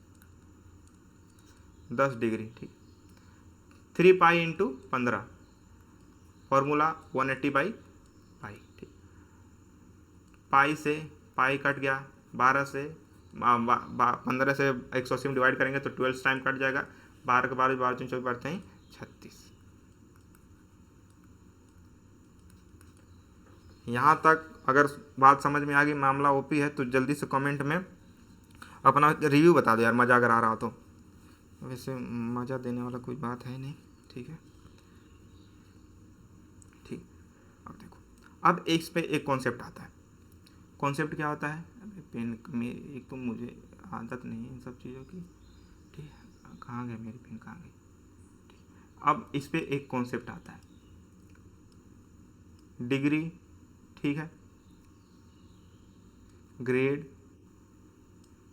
डिग्री। ठीक, 3 pi into 15, formula 180 by pi. ठीक, पाई से पाई कट गया, 12 से 15 से 180 में डिवाइड करेंगे तो 12 टाइम कट जाएगा, 12 के 12 12 24 बढ़ते हैं 36। यहाँ तक अगर बात समझ में आ गई, मामला ओपी है, तो जल्दी से कमेंट में अपना रिव्यू बता दो यार, मज़ा अगर आ रहा हो तो। वैसे मज़ा देने वाला कोई बात है नहीं। ठीक है, ठीक। अब देखो, अब इस पे एक कॉन्सेप्ट आता है। कॉन्सेप्ट क्या होता है, अभी पेन में, एक तो मुझे आदत नहीं है इन सब चीज़ों की। ठीक, कहाँ गए मेरी पेन, कहाँ गई। ठीक, अब इस पे एक कॉन्सेप्ट आता है, डिग्री, ठीक है, ग्रेड,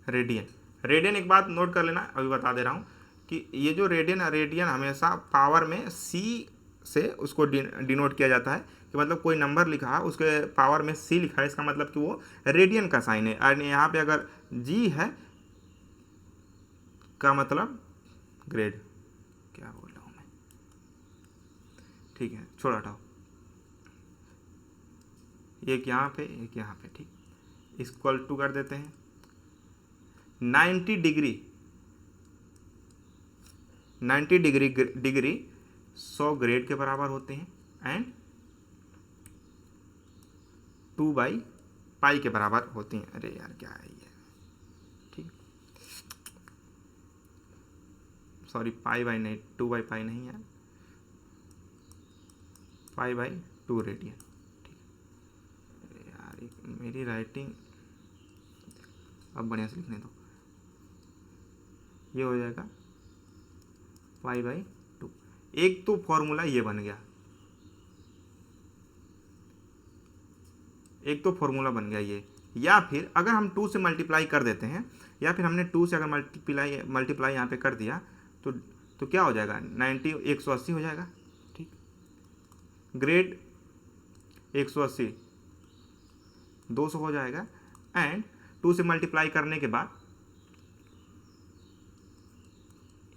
रेडियन। रेडियन एक बात नोट कर लेना, अभी बता दे रहा हूँ कि ये जो रेडियन हमेशा पावर में सी से उसको डिनोट किया जाता है, कि मतलब कोई नंबर लिखा है उसके पावर में सी लिखा है, इसका मतलब कि वो रेडियन का साइन है। और यहाँ पे अगर जी है का मतलब ग्रेड, क्या बोल रहा हूँ मैं। ठीक है, छोड़ हटाओ, एक यहाँ पे एक यहाँ पे। ठीक, इक्वल टू कर देते हैं 90 डिग्री 100 ग्रेड के बराबर होते हैं, एंड 2 बाई पाई के बराबर होती हैं। अरे यार क्या है ये, ठीक, सॉरी, पाई बाई नहीं, 2 बाई पाई नहीं है, पाई बाई 2 रेडियन। ठीक, यार मेरी राइटिंग अब बढ़िया से लिखने दो, ये हो जाएगा पाई बाई 2। एक तो फॉर्मूला ये बन गया, एक तो फॉर्मूला बन गया ये। या फिर अगर हम 2 से मल्टीप्लाई कर देते हैं, या फिर हमने 2 से अगर मल्टीप्लाई यहाँ पे कर दिया तो क्या हो जाएगा, 90 180 हो जाएगा। ठीक, ग्रेड 180 200 हो जाएगा, एंड 2 से मल्टीप्लाई करने के बाद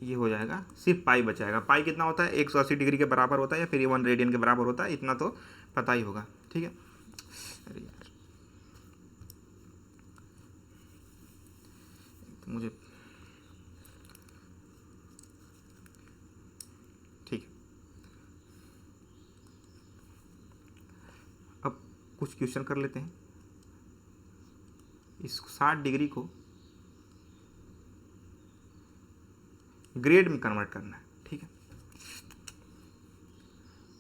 ये हो जाएगा, सिर्फ पाई बचाएगा। पाई कितना होता है, 180 डिग्री के बराबर होता है, या फिर 1 रेडियन के बराबर होता है, इतना तो पता ही होगा। ठीक है, अरे यार तो मुझे, ठीक है, अब कुछ क्वेश्चन कर लेते हैं। इस 60 डिग्री को ग्रेड में कन्वर्ट करना है। ठीक है,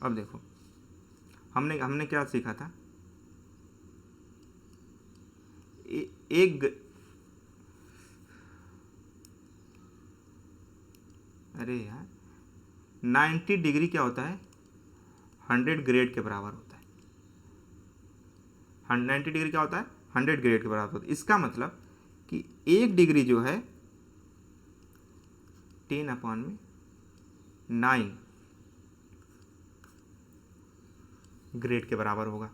अब देखो, हमने क्या सीखा था, अरे यार 90 डिग्री क्या होता है, 100 ग्रेड के बराबर होता है। 90 डिग्री क्या होता है, 100 ग्रेड के बराबर होता है। इसका मतलब कि 1 डिग्री जो है 10/9 ग्रेड के बराबर होगा।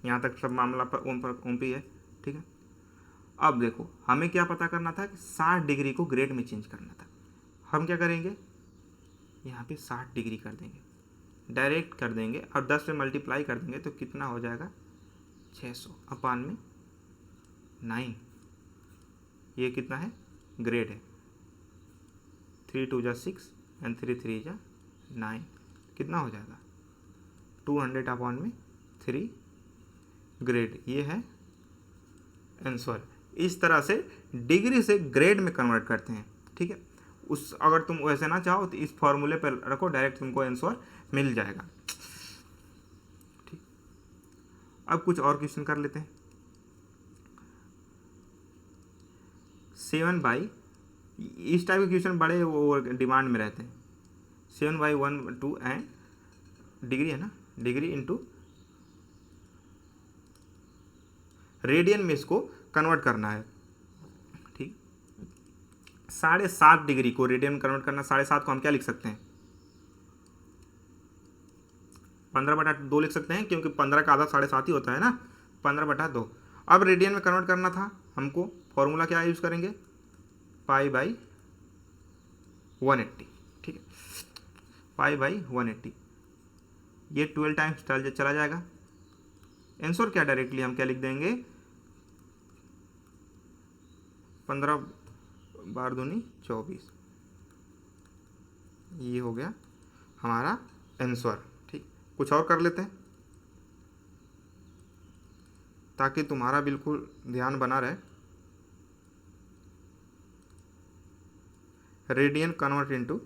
यहाँ तक सब मामला पर ओमपी है। ठीक है, अब देखो, हमें क्या पता करना था कि 60 डिग्री को ग्रेड में चेंज करना था। हम क्या करेंगे, यहाँ पे 60 डिग्री कर देंगे, डायरेक्ट कर देंगे, और 10 से मल्टीप्लाई कर देंगे तो कितना हो जाएगा, 600/9। ये कितना है, ग्रेड है। 3 2 जा 6 एंड 3 3 जा 9, कितना हो जाएगा, 200/3 ग्रेड। ये है आंसर। इस तरह से डिग्री से ग्रेड में कन्वर्ट करते हैं। ठीक है, अगर तुम वैसे ना चाहो तो इस फॉर्मूले पर रखो, डायरेक्ट तुमको आंसर मिल जाएगा। अब कुछ और क्वेश्चन कर लेते हैं। 7/, इस टाइप के क्वेश्चन बड़े वो डिमांड में रहते हैं। 7/1 एंड डिग्री है ना, डिग्री इंटू रेडियन में इसको कन्वर्ट करना है। ठीक, 7.5 डिग्री को रेडियन में कन्वर्ट करना, 7.5 को हम क्या लिख सकते हैं, 15/2 लिख सकते हैं, क्योंकि 15 का आधा 7.5 ही होता है ना, 15/2। अब रेडियन में कन्वर्ट करना था हमको, फॉर्मूला क्या यूज़ करेंगे, π/180। ठीक है, π/180, ये 12 टाइम्स चला जाएगा। आंसर क्या डायरेक्टली हम क्या लिख देंगे, 15/2 = 24। ये हो गया हमारा आंसर। ठीक, कुछ और कर लेते हैं ताकि तुम्हारा बिल्कुल ध्यान बना रहे। Radian convert into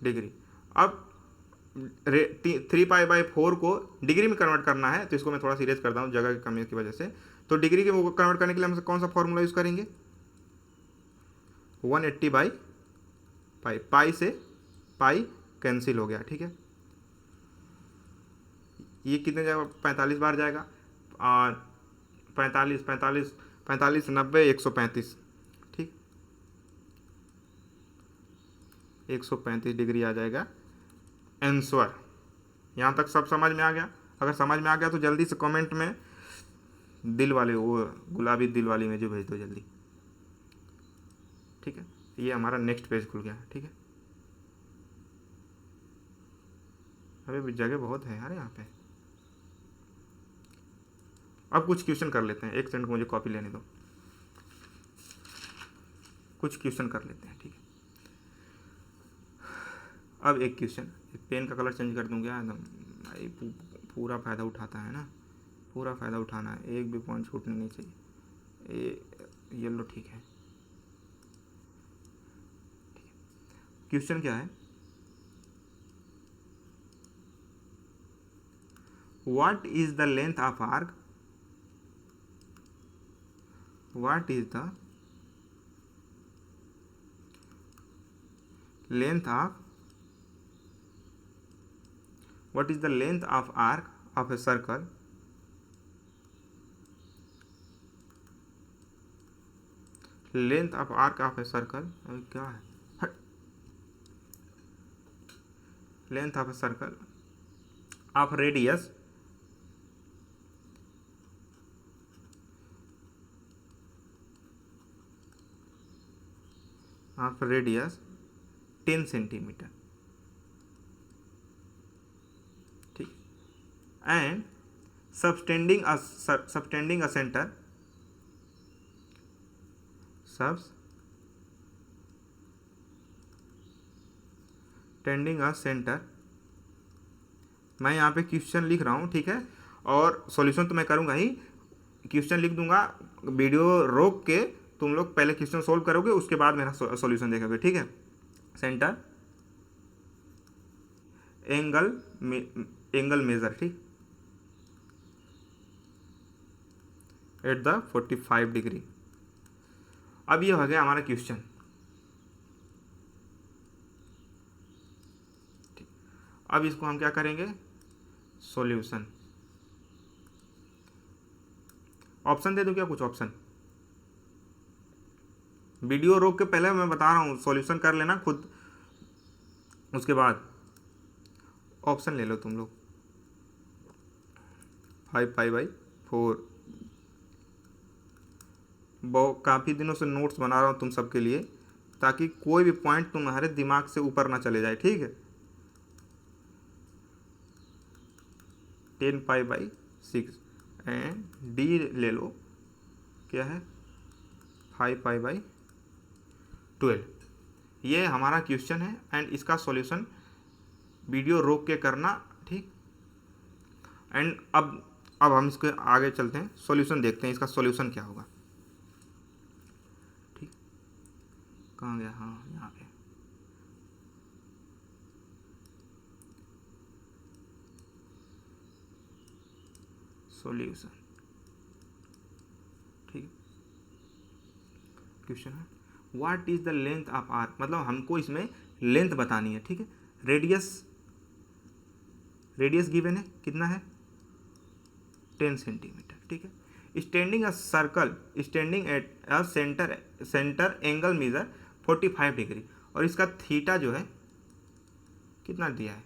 degree. अब 3π/4 को डिग्री में कन्वर्ट करना है, तो इसको मैं थोड़ा सीरियस करता हूँ जगह की कमी की वजह से। तो डिग्री के वो कन्वर्ट करने के लिए हम कौन सा फॉर्मूला यूज़ करेंगे, 180/π, पाई से पाई कैंसिल हो गया। ठीक है, ये कितने जाएगा, 45 बार जाएगा, और 45 45 45 90 135। ठीक, 135 डिग्री आ जाएगा आंसर। यहाँ तक सब समझ में आ गया? अगर समझ में आ गया तो जल्दी से कमेंट में दिल वाले, वो गुलाबी दिल वाली में जो भेज दो जल्दी। ठीक है, ये हमारा नेक्स्ट पेज खुल गया। ठीक है, अभी भी जगह बहुत है यार यहाँ पे। अब कुछ क्वेश्चन कर लेते हैं, एक सेकंड मुझे कॉपी लेने दो, कुछ क्वेश्चन कर लेते हैं। ठीक है, अब एक क्वेश्चन, पेन का कलर चेंज कर दूँ क्या, एकदम पूरा फ़ायदा उठाता है ना, पूरा फ़ायदा उठाना है, एक भी पॉइंट छूटने नहीं चाहिए। येलो ठीक है। क्वेश्चन क्या है, what is the length of arc, what is the length of, what is the length of arc of a circle length of arc of a circle, क्या है, length of a circle of radius of radius 10 centimetre. ठीक, and subtending a center, subtending a center। मैं यहाँ पे question लिख रहा हूँ, ठीक है, और सॉल्यूशन तो मैं करूँगा ही, क्वेश्चन लिख दूंगा, वीडियो रोक के तुम लोग पहले क्वेश्चन सोल्व करोगे, उसके बाद मेरा सॉल्यूशन देखोगे। ठीक है, सेंटर एंगल मेजर, ठीक, एट द 45 डिग्री। अब ये हो गया हमारा क्वेश्चन। अब इसको हम क्या करेंगे, सॉल्यूशन। ऑप्शन दे दूं क्या, कुछ ऑप्शन, वीडियो रोक के पहले मैं बता रहा हूँ, सॉल्यूशन कर लेना खुद, उसके बाद ऑप्शन ले लो तुम लोग। 5π/4, काफ़ी दिनों से नोट्स बना रहा हूँ तुम सबके लिए, ताकि कोई भी पॉइंट तुम्हारे दिमाग से ऊपर ना चले जाए। ठीक है, 10π/6 एंड डी ले लो, क्या है, 5π/12। ये हमारा क्वेश्चन है एंड इसका सॉल्यूशन वीडियो रोक के करना। ठीक, एंड अब हम इसके आगे चलते हैं, सॉल्यूशन देखते हैं, इसका सॉल्यूशन क्या होगा। ठीक, कहाँ गया, हाँ यहाँ पे। सॉल्यूशन। ठीक है, क्वेश्चन है what is the length of arc, मतलब हमको इसमें लेंथ बतानी है। ठीक है, रेडियस गिवन है, कितना है 10 सेंटीमीटर। ठीक है, standing a circle standing at a centre angle measure 45 degree, और इसका थीटा जो है कितना दिया है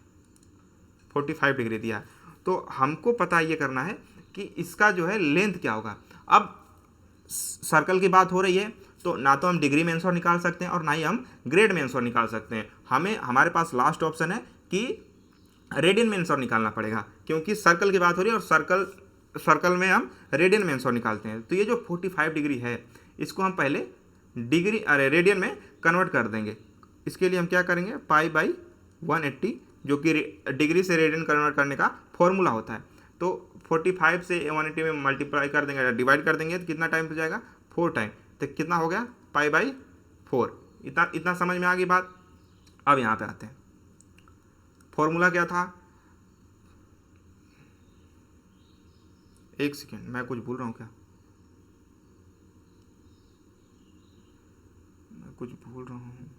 45 डिग्री दिया है। तो हमको पता ये करना है कि इसका जो है लेंथ क्या होगा। अब सर्कल की बात हो रही है तो ना तो हम डिग्री में आंसर निकाल सकते हैं और ना ही हम ग्रेड में आंसर निकाल सकते हैं। हमारे पास लास्ट ऑप्शन है कि रेडियन में आंसर निकालना पड़ेगा, क्योंकि सर्कल की बात हो रही है और सर्कल में हम रेडियन में आंसर निकालते हैं। तो ये जो 45 डिग्री है इसको हम पहले रेडियन में कन्वर्ट कर देंगे। इसके लिए हम क्या करेंगे, पाई बाई 180, जो कि डिग्री से रेडियन कन्वर्ट करने का फॉर्मूला होता है। तो 45 से 180 में मल्टीप्लाई कर देंगे, डिवाइड कर देंगे तो कितना टाइम हो जाएगा 4 टाइम, तो कितना हो गया पाई बाई 4। इतना समझ में आ गई बात। अब यहाँ पे आते हैं, फॉर्मूला क्या था, एक सेकेंड मैं कुछ भूल रहा हूँ क्या, मैं कुछ भूल रहा हूँ,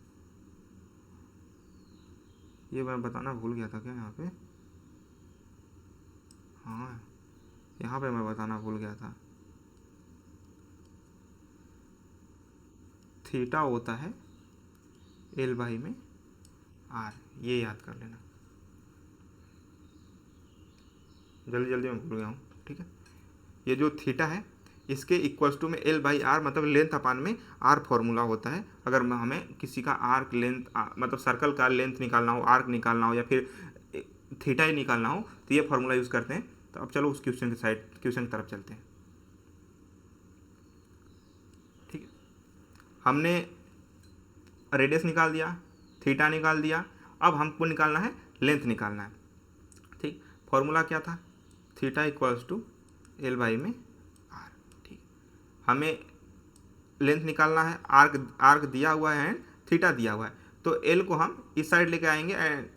ये मैं बताना भूल गया था क्या यहाँ पे, हाँ यहाँ पे मैं बताना भूल गया था। थीटा होता है एल बाई में आर, ये याद कर लेना, जल्दी जल्दी मैं भूल गया हूँ। ठीक है, ये जो थीटा है इसके इक्वल्स टू में एल बाई आर, मतलब लेंथ अपान में आर फॉर्मूला होता है। अगर हमें किसी का आर्क लेंथ मतलब सर्कल का लेंथ निकालना हो, आर्क निकालना हो या फिर थीटा ही निकालना हो तो ये फॉर्मूला यूज़ करते हैं। तो अब चलो उस क्वेश्चन की तरफ चलते हैं। ठीक है, हमने रेडियस निकाल दिया, थीटा निकाल दिया, अब हमको निकालना है लेंथ निकालना है। ठीक, फॉर्मूला क्या था, theta equals to L by में आर। ठीक, हमें लेंथ निकालना है, आर्क दिया हुआ है एंड थीटा दिया हुआ है, तो एल को हम इस साइड लेके आएंगे एंड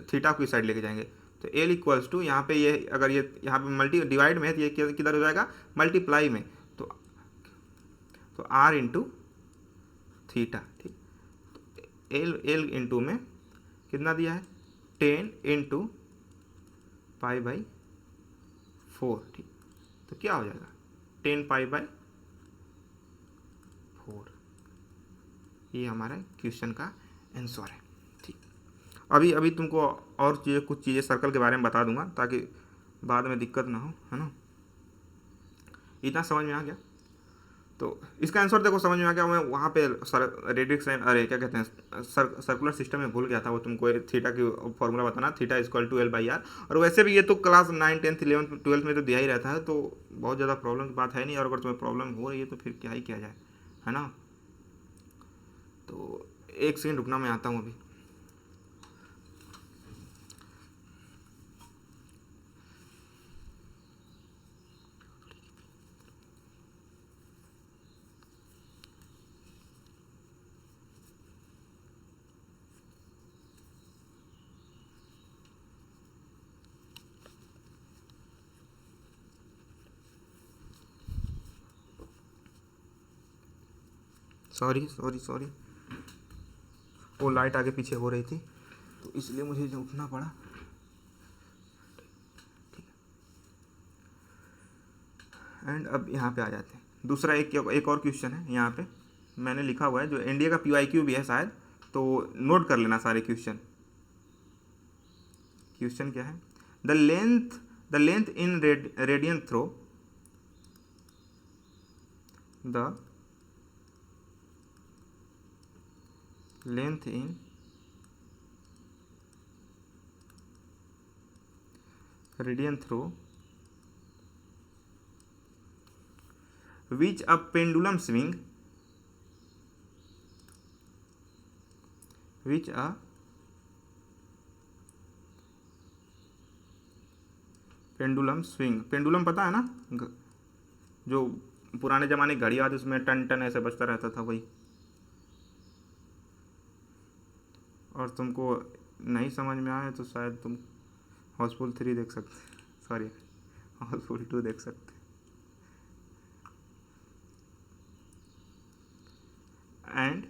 थीटा को इस साइड लेके जाएंगे। तो एल इक्वल्स टू यहाँ पे ये अगर ये यहाँ पे मल्टी डिवाइड में है तो ये किधर हो जाएगा मल्टीप्लाई में, तो आर इंटू थीटा। ठीक, एल इंटू में कितना दिया है 10 इंटू पाई बाई 4। ठीक, तो क्या हो जाएगा 10 पाई बाई 4, ये हमारा क्वेश्चन का आंसर है। ठीक, अभी तुमको और कुछ चीज़ें सर्कल के बारे में बता दूंगा ताकि बाद में दिक्कत ना हो, है ना। इतना समझ में आ गया, तो इसका आंसर देखो समझ में आ गया। मैं वहाँ पे रेडिक्स अरे क्या कहते हैं सर्कुलर सिस्टम में भूल गया था, वो तुमको थीटा की फॉर्मूला बताना, theta equal to L by R. और वैसे भी ये तो क्लास 9, 10, 11, 12 में तो दिया ही रहता है, तो बहुत ज़्यादा प्रॉब्लम की बात है नहीं। और अगर तुम्हें प्रॉब्लम हो रही है तो फिर क्या ही किया जाए, है ना। तो एक सेकेंड रुकना, मैं आता हूँ अभी। सॉरी, वो लाइट आगे पीछे हो रही थी तो इसलिए मुझे जो उठना पड़ा। एंड अब यहाँ पे आ जाते हैं, दूसरा एक और क्वेश्चन है यहाँ पे मैंने लिखा हुआ है, जो इंडिया का PYQ भी है शायद, तो नोट कर लेना सारे क्वेश्चन। क्वेश्चन क्या है, the length in radian through, the length in radian through which a pendulum swing pendulum पता है ना, जो पुराने ज़माने घड़ी आती उसमें टन टन ऐसे बजता रहता था वही। और तुमको नहीं समझ में आए तो शायद तुम हाउसफुल 3 देख सकते, सॉरी और फुल टू देख सकते हैं। And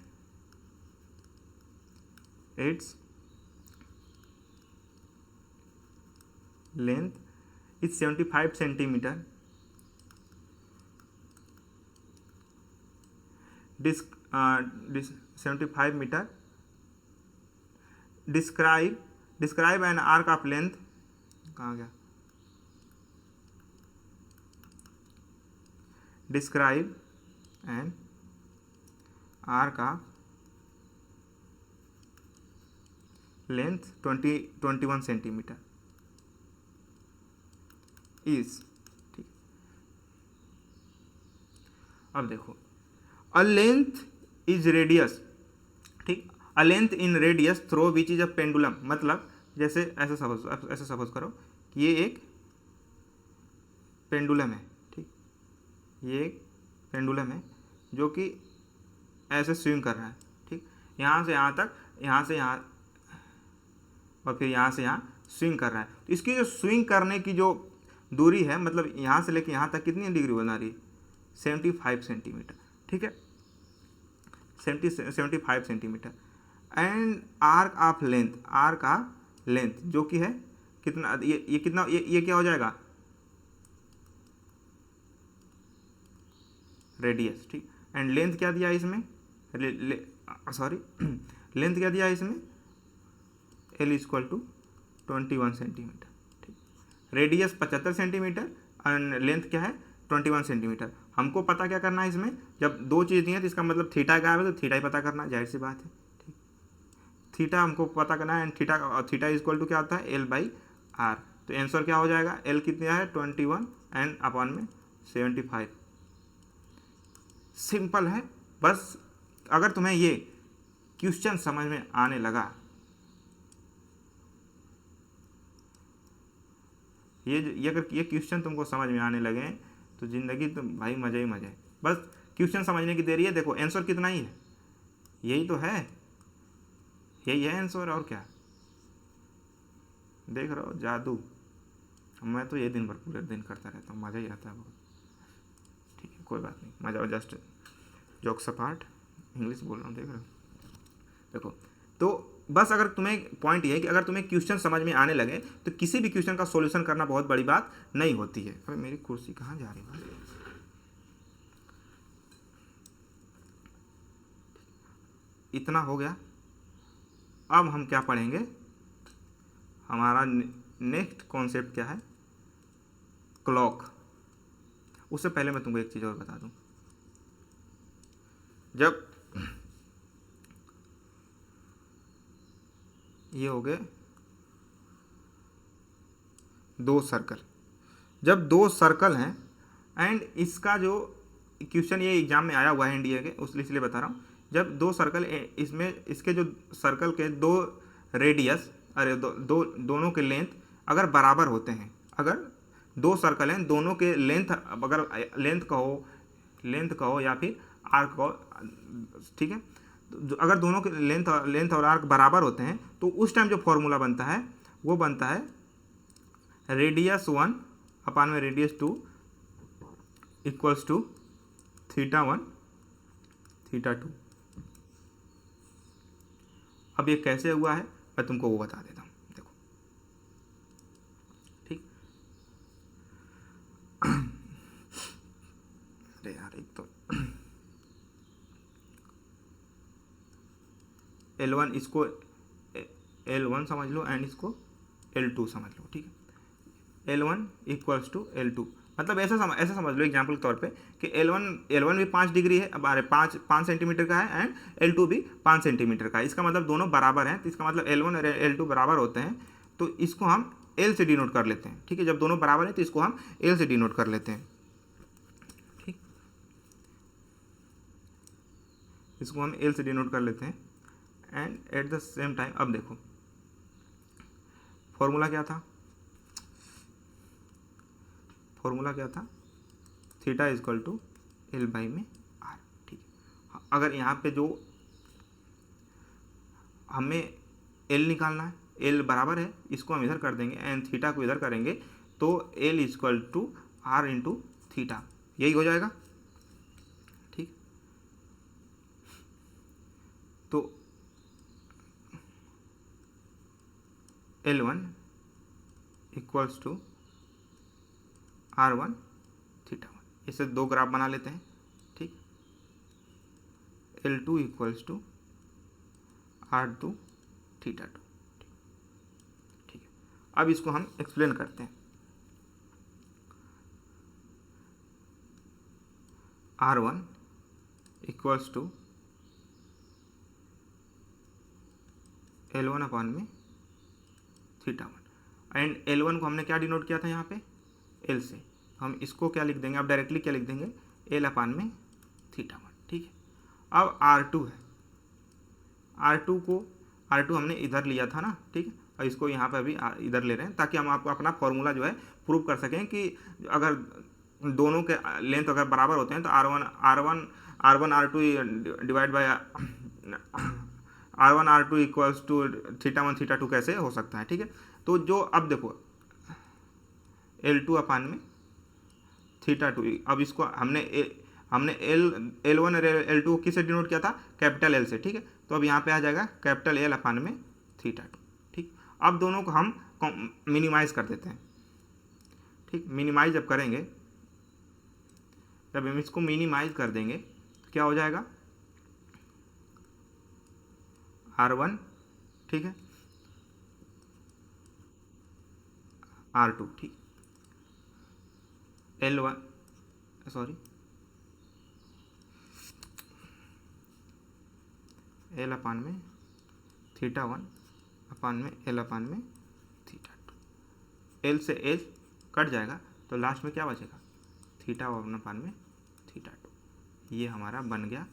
its length is 75 centimetre. डिस्क 75 metre. Describe an arc of length, कहाँ गया, describe an arc of length 21 centimetre is, ठीक। अब देखो, अ लेंथ इज रेडियस, ठीक, a length in radius through which is a pendulum, मतलब जैसे ऐसे सपोज करो कि ये एक पेंडुलम है, ठीक, ये एक पेंडुलम है जो कि ऐसे स्विंग कर रहा है, ठीक, यहाँ से यहाँ तक, यहाँ से यहाँ, और फिर यहाँ से यहाँ स्विंग कर रहा है। तो इसकी जो स्विंग करने की जो दूरी है, मतलब यहाँ से लेके यहाँ तक कितनी डिग्री बना रही है, 75 सेंटीमीटर, ठीक है, 75 centimetre. And arc of length, arc of length जो कि है कितना, ये कितना, ये क्या हो जाएगा, रेडियस, ठीक। एंड लेंथ क्या दिया इसमें, सॉरी लेंथ क्या दिया इसमें, L इक्वल टू 21 सेंटीमीटर, ठीक। रेडियस 75 सेंटीमीटर एंड लेंथ क्या है 21 सेंटीमीटर। हमको पता क्या करना है इसमें, जब दो चीज़ दी है तो इसका मतलब थीटा क्या है, तो थीटा ही पता करना है, जाहिर सी बात है, ठीक। थीटा हमको पता करना है, एंड थीटा इक्वल टू क्या होता है, L/R। तो आंसर क्या हो जाएगा, L कितना है 21 एंड अपॉन में 75। सिंपल है। बस अगर तुम्हें ये क्वेश्चन समझ में आने लगा, ये अगर ये क्वेश्चन तुमको समझ में आने लगे तो ज़िंदगी तो भाई मज़ा ही मज़ा है। बस क्वेश्चन समझने की देरी है। देखो आंसर कितना ही है, यही तो है, यही है आंसर, और क्या देख रहे हो, जादू। मैं तो ये दिन भर पूरे दिन करता रहता हूँ, मज़ा ही आता है बहुत, ठीक है, कोई बात नहीं, मज़ा, जस्ट जोक्स अपार्ट, इंग्लिश बोल रहा हूँ, देख रहे हो। देखो तो बस अगर तुम्हें पॉइंट ये है कि अगर तुम्हें क्वेश्चन समझ में आने लगे तो किसी भी क्वेश्चन का सॉल्यूशन करना बहुत बड़ी बात नहीं होती है। अरे मेरी कुर्सी कहाँ जा रही है, इतना हो गया। अब हम क्या पढ़ेंगे, हमारा नेक्स्ट कॉन्सेप्ट क्या है, क्लॉक। उससे पहले मैं तुमको एक चीज़ और बता दूं, जब ये हो गए दो सर्कल, जब दो सर्कल हैं, एंड इसका जो क्वेश्चन ये एग्जाम में आया हुआ है इंडिया के, उस इसलिए बता रहा हूँ, जब दो सर्कल, इसमें इसके जो सर्कल के दो रेडियस, अरे दोनों के लेंथ अगर बराबर होते हैं, अगर दो सर्कल हैं दोनों के लेंथ, अगर लेंथ कहो या फिर आर्क कहो, ठीक है, तो अगर दोनों के लेंथ और आर्क बराबर होते हैं तो उस टाइम जो फॉर्मूला बनता है वो बनता है रेडियस 1 अपान में radius 2 equals to theta 1 theta 2। अब ये कैसे हुआ है मैं तुमको वो बता देता हूँ, देखो, ठीक। अरे यार एक तो L1 इसको L1 समझ लो एंड इसको L2 समझ लो, ठीक है। L1 इक्वल्स टू L2, मतलब ऐसा समझ लो एग्जाम्पल के तौर पे कि L1 भी 5 डिग्री है, अब अरे 5 सेंटीमीटर का है, एंड L2 भी 5 सेंटीमीटर का है। इसका मतलब दोनों बराबर हैं, तो इसका मतलब L1 और L2 बराबर होते हैं, तो इसको हम L से डिनोट कर लेते हैं, ठीक है। जब दोनों बराबर हैं तो इसको हम L से डिनोट कर लेते हैं, ठीक, इसको हम L से डिनोट कर लेते हैं। And eight the same time अब देखो फॉर्मूला क्या था, थीटा इजक्वल टू L/R, ठीक है। अगर यहाँ पे जो हमें L निकालना है, L बराबर है, इसको हम इधर कर देंगे एंड थीटा को इधर करेंगे, तो L equal to R into theta, यही हो जाएगा। ठीक, तो L1 equals to R1 theta 1, इसे दो ग्राफ बना लेते हैं। ठीक, L2 equals to R2 theta 2। ठीक है, अब इसको हम एक्सप्लेन करते हैं। R1 equals to L1 upon में थीटा 1, एंड L1 को हमने क्या डिनोट किया था यहाँ पे, L से। हम इसको क्या लिख देंगे, अब डायरेक्टली क्या लिख देंगे, L अपान में थीटा 1। ठीक है, अब R2 है, R2 हमने इधर लिया था ना। ठीक है, और इसको यहाँ पे अभी इधर ले रहे हैं ताकि हम आपको अपना फॉर्मूला जो है प्रूव कर सकें कि अगर दोनों के लेंथ अगर बराबर होते हैं तो R1 R2 divide by R1 R2 equals to theta 1 theta 2 कैसे हो सकता है। ठीक है, तो जो अब देखो L2 अपान में थीटा 2, अब इसको हमने L1 और L2 किससे डिनोट किया था, कैपिटल L से। ठीक है, तो अब यहाँ पे आ जाएगा कैपिटल L अपान में थीटा 2। ठीक, अब दोनों को हम मिनिमाइज कर देते हैं। ठीक, मिनिमाइज जब करेंगे, जब हम इसको मिनिमाइज कर देंगे तो क्या हो जाएगा, R1, ठीक है, R2, ठीक, L1 सॉरी L अपान में थीटा 1 अपान में L अपान में थीटा 2। L से L कट जाएगा तो लास्ट में क्या बचेगा, थीटा 1 अपान में थीटा 2। ये हमारा बन गया।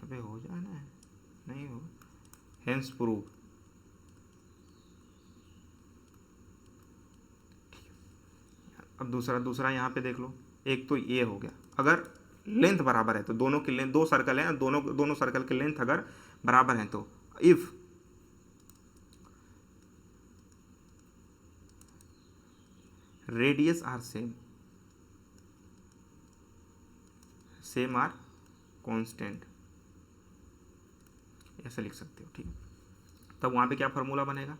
अबे हो जाना है, नहीं हो, हेंस प्रूव। अब दूसरा यहाँ पे देख लो, एक तो ये हो गया, अगर लेंथ बराबर है तो दोनों की लेंथ, दो सर्कल हैं, दोनों सर्कल की लेंथ अगर बराबर है तो if radius R same R constant, ऐसा लिख सकते हो। ठीक, तब वहां पे क्या फॉर्मूला बनेगा,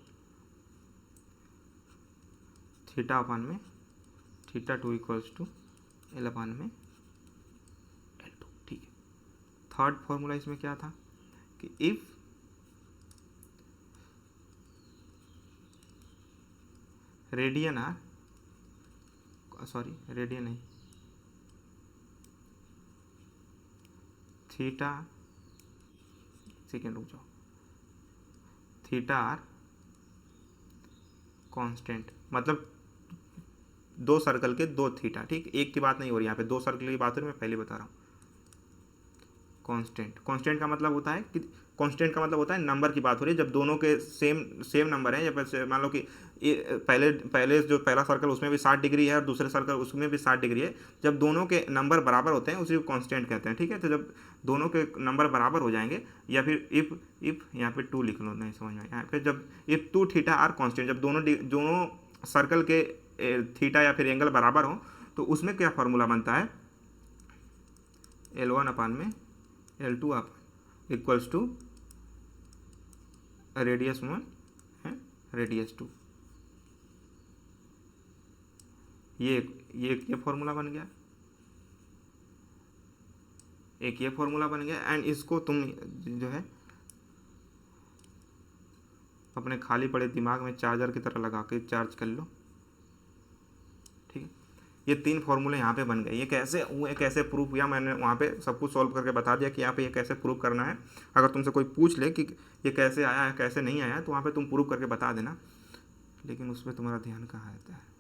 थीटा अपान में थीटा 2 इक्वल्स टू L अपान में L2। ठीक है, थर्ड फॉर्मूला इसमें क्या था कि if radian R, sorry radian नहीं, थीटा, सेकेंड रुक जाओ, थीटा आर कांस्टेंट, मतलब दो सर्कल के दो थीटा। ठीक, एक की बात नहीं हो रही यहाँ पे, दो सर्कल की बात हो रही, मैं पहले बता रहा हूँ। कांस्टेंट का मतलब होता है कि कांस्टेंट का मतलब होता है नंबर की बात हो रही है, जब दोनों के सेम नंबर है, जब मान लो कि पहले जो पहला सर्कल उसमें भी 60 डिग्री है और दूसरे सर्कल उसमें भी 60 डिग्री है, जब दोनों के नंबर बराबर होते हैं उसी को कांस्टेंट कहते हैं। ठीक है, तो जब दोनों के नंबर बराबर हो जाएंगे, या फिर इफ यहाँ पे 2 लिख लो, नहीं समझ में, यहाँ पे जब इफ 2 थीटा आर कांस्टेंट, जब दोनों सर्कल के थीटा या फिर एंगल बराबर हो तो उसमें क्या फार्मूला बनता है, L1 अपान में L2 upon equals to radius 1 है रेडियस 2। ये फॉर्मूला बन गया, एक ये फॉर्मूला बन गया। एंड इसको तुम जो है अपने खाली पड़े दिमाग में चार्जर की तरह लगा के चार्ज कर लो। ठीक है, ये 3 फॉर्मूले यहाँ पे बन गए। ये कैसे हुए, कैसे प्रूफ हुआ, मैंने वहाँ पे सब कुछ सॉल्व करके बता दिया कि यहाँ पे ये कैसे प्रूफ करना है। अगर तुमसे कोई पूछ ले कि ये कैसे आया है कैसे नहीं आया है, तो वहाँ पे तुम प्रूफ करके बता देना, लेकिन उस पर तुम्हारा ध्यान कहाँ रहता है।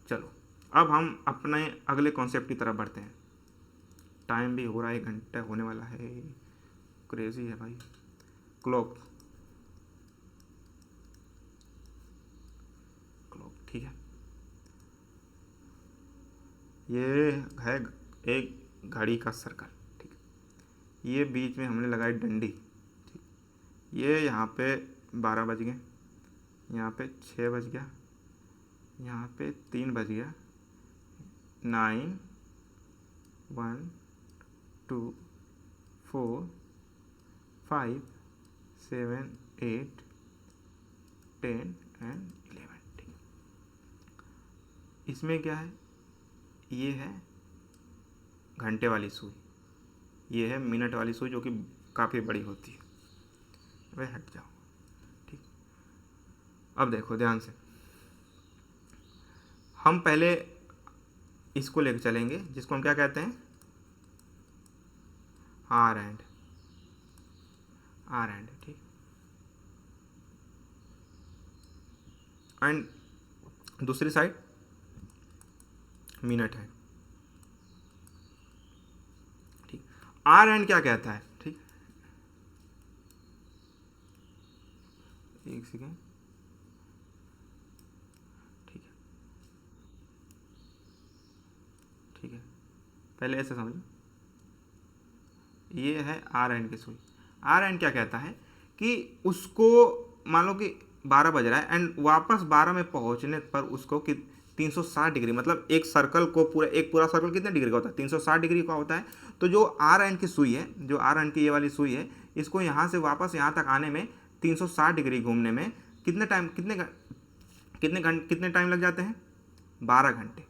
चलो अब हम अपने अगले कॉन्सेप्ट की तरफ बढ़ते हैं। टाइम भी हो रहा है, 1 घंटा होने वाला है, क्रेजी है भाई। क्लॉक, ठीक है, ये है एक घड़ी का सर्कल। ठीक, ये बीच में हमने लगाई डंडी। ठीक, ये यहाँ पे 12 बज गए, यहाँ पे 6 बज गया, यहाँ पे 3 बज गया, 9, 1, 2, 4, 5, 7, 8, 10 एंड 11। ठीक, इसमें क्या है, ये है घंटे वाली सुई, ये है मिनट वाली सुई जो कि काफ़ी बड़ी होती है। वह हट जाओ। ठीक, अब देखो ध्यान से, हम पहले इसको लेकर चलेंगे जिसको हम क्या कहते हैं, आर एंड। ठीक, एंड दूसरी साइड मिनट है। ठीक, आर एंड क्या कहता है, ठीक, एक सेकेंड, ठीक है, ठीक है, पहले ऐसे समझो, ये है आर एंड की सुई। आर एंड क्या कहता है कि उसको मान लो कि 12 बज रहा है एंड वापस 12 में पहुंचने पर उसको कि 360 डिग्री, मतलब एक सर्कल को पूरा सर्कल कितने डिग्री का होता है, 360 डिग्री का होता है। तो जो आर एंड की सुई है, जो आर एंड की ये वाली सुई है, इसको यहाँ से वापस यहाँ तक आने में 360 डिग्री घूमने में कितने टाइम लग जाते हैं, 12 घंटे।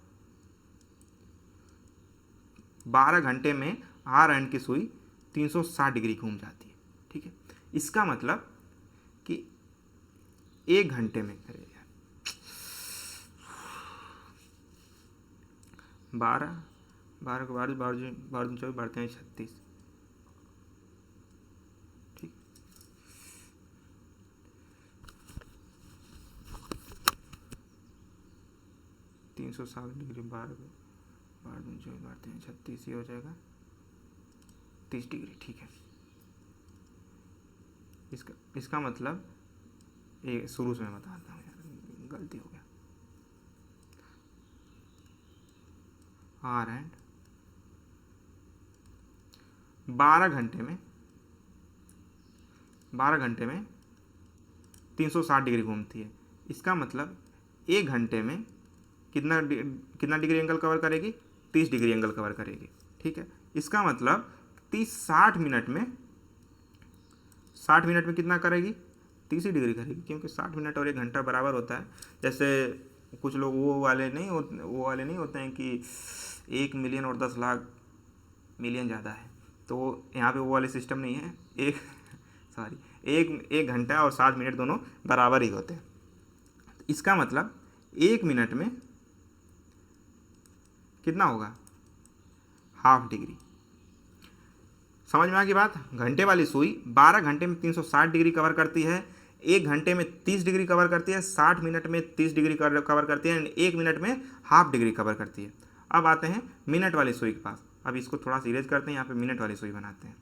12 घंटे में आर एंड की सुई 360 डिग्री घूम जाती है। ठीक है, इसका मतलब कि 1 घंटे में, अरे यार, 12 को 12 12 24 बढ़ते हैं 36। ठीक, 360 डिग्री 12 को 12 24 बढ़ते हैं 36, ये हो जाएगा 30 डिग्री। ठीक है, इसका मतलब ये शुरू से मैं बताता हूँ यार, गलती हो गया। आर एंड 12 घंटे में 360 डिग्री घूमती है। इसका मतलब 1 घंटे में कितना डिग्री एंगल कवर करेगी, 30 डिग्री एंगल कवर करेगी। ठीक है, इसका मतलब 60 मिनट में कितना करेगी, 30 ही डिग्री करेगी, क्योंकि 60 मिनट और 1 घंटा बराबर होता है। जैसे कुछ लोग वो वाले नहीं होते हैं कि 1 मिलियन और 10 लाख मिलियन ज़्यादा है, तो यहाँ पे वो वाले सिस्टम नहीं है। एक घंटा और 60 मिनट दोनों बराबर ही होते हैं। इसका मतलब 1 मिनट में कितना होगा, हाफ डिग्री। समझ में आ गई बात। घंटे वाली सुई 12 घंटे में 360 डिग्री कवर करती है, 1 घंटे में 30 डिग्री कवर करती है, 60 मिनट में 30 डिग्री कवर करती है, एंड 1 मिनट में हाफ डिग्री कवर करती है। अब आते हैं मिनट वाली सुई के पास। अब इसको थोड़ा सा इरेज करते हैं, यहाँ पे मिनट वाली सुई बनाते हैं।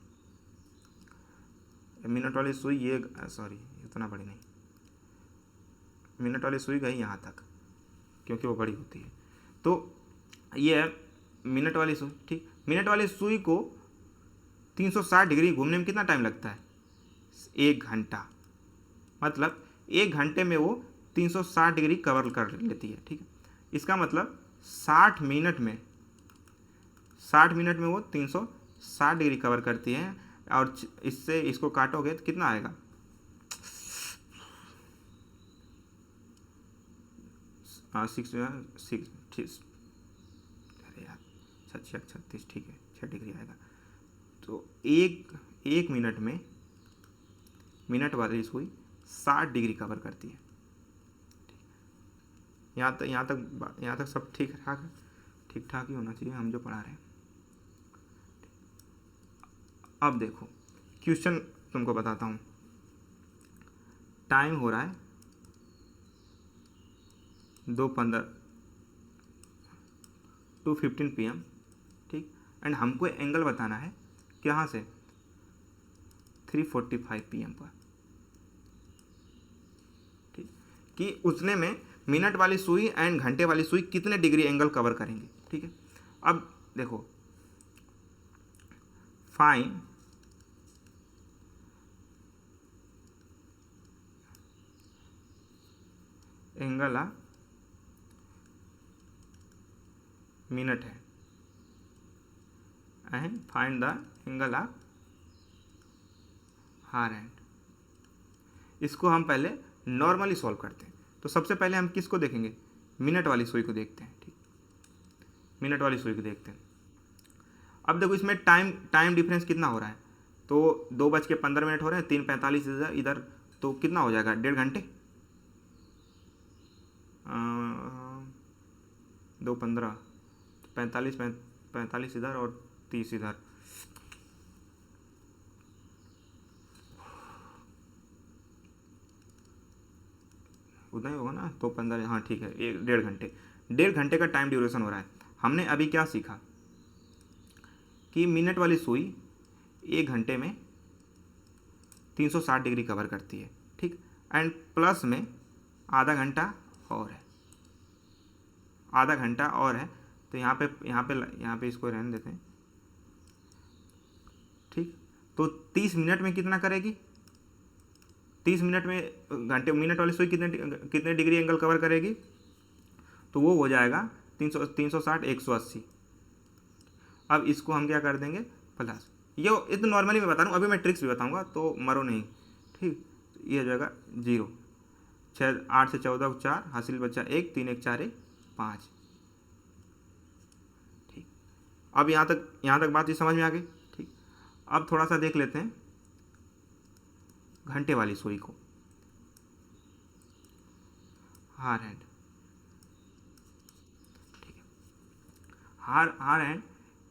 मिनट वाली सुई ये, सॉरी इतना बड़ी नहीं, मिनट वाली सुई गई यहाँ तक क्योंकि वो बड़ी होती है। तो ये है मिनट वाली सुई। ठीक, मिनट वाली सुई को 360 डिग्री घूमने में कितना टाइम लगता है, 1 घंटा। मतलब 1 घंटे में वो 360 डिग्री कवर कर लेती है। ठीक है, इसका मतलब 60 मिनट में वो 360 डिग्री कवर करती है, और इससे इसको काटोगे तो कितना आएगा, 6 अरे यार 36, ठीक है 6 डिग्री आएगा। तो एक मिनट में मिनट वाली सुई 60 डिग्री कवर करती है। यहाँ तक सब ठीक ठाक ही होना चाहिए, हम जो पढ़ा रहे हैं। अब देखो क्वेश्चन तुमको बताता हूँ। टाइम हो रहा है 2:15 PM। ठीक, एंड हमको एंगल बताना है कहाँ से, 3:45 PM पर। ठीक, कि उतने में मिनट वाली सुई एंड घंटे वाली सुई कितने डिग्री एंगल कवर करेंगे। ठीक है, अब देखो फाइन एंगल ऑफ मिनट है and find the angle of हार हैंड। इसको हम पहले नॉर्मली सॉल्व करते हैं। तो सबसे पहले हम किसको देखेंगे, मिनट वाली सुई को देखते हैं। ठीक, मिनट वाली सुई को देखते हैं। अब देखो इसमें टाइम डिफरेंस कितना हो रहा है, तो 2:15 हो रहे हैं, 3:45 इधर, तो कितना हो जाएगा, 1.5 घंटे। 2:15, 45 इधर और 30 इधर, उतना ही होगा ना, तो 15, हाँ ठीक है, 1.5 घंटे, 1.5 घंटे का टाइम ड्यूरेशन हो रहा है। हमने अभी क्या सीखा कि मिनट वाली सुई 1 घंटे में 360 डिग्री कवर करती है। ठीक, एंड प्लस में आधा घंटा और है, आधा घंटा और है, तो यहाँ पे इसको रहने देते हैं। ठीक, तो 30 मिनट में कितना करेगी, 30 मिनट में घंटे, मिनट वाली सुई कितने डिग्री एंगल कवर करेगी, तो वो हो जाएगा 360 180। अब इसको हम क्या कर देंगे, प्लस, ये तो नॉर्मली मैं बता रहा हूँ, अभी मैं ट्रिक्स भी बताऊंगा, तो मरो नहीं। ठीक, ये हो जाएगा 0, 6 8 से 14 4, हासिल बच्चा 1, 3 1 4 1 5। ठीक, अब यहाँ तक बात ये समझ में आ गई। ठीक, अब थोड़ा सा देख लेते हैं घंटे वाली सुई को, हार हैंड। ठीक है, हार हैंड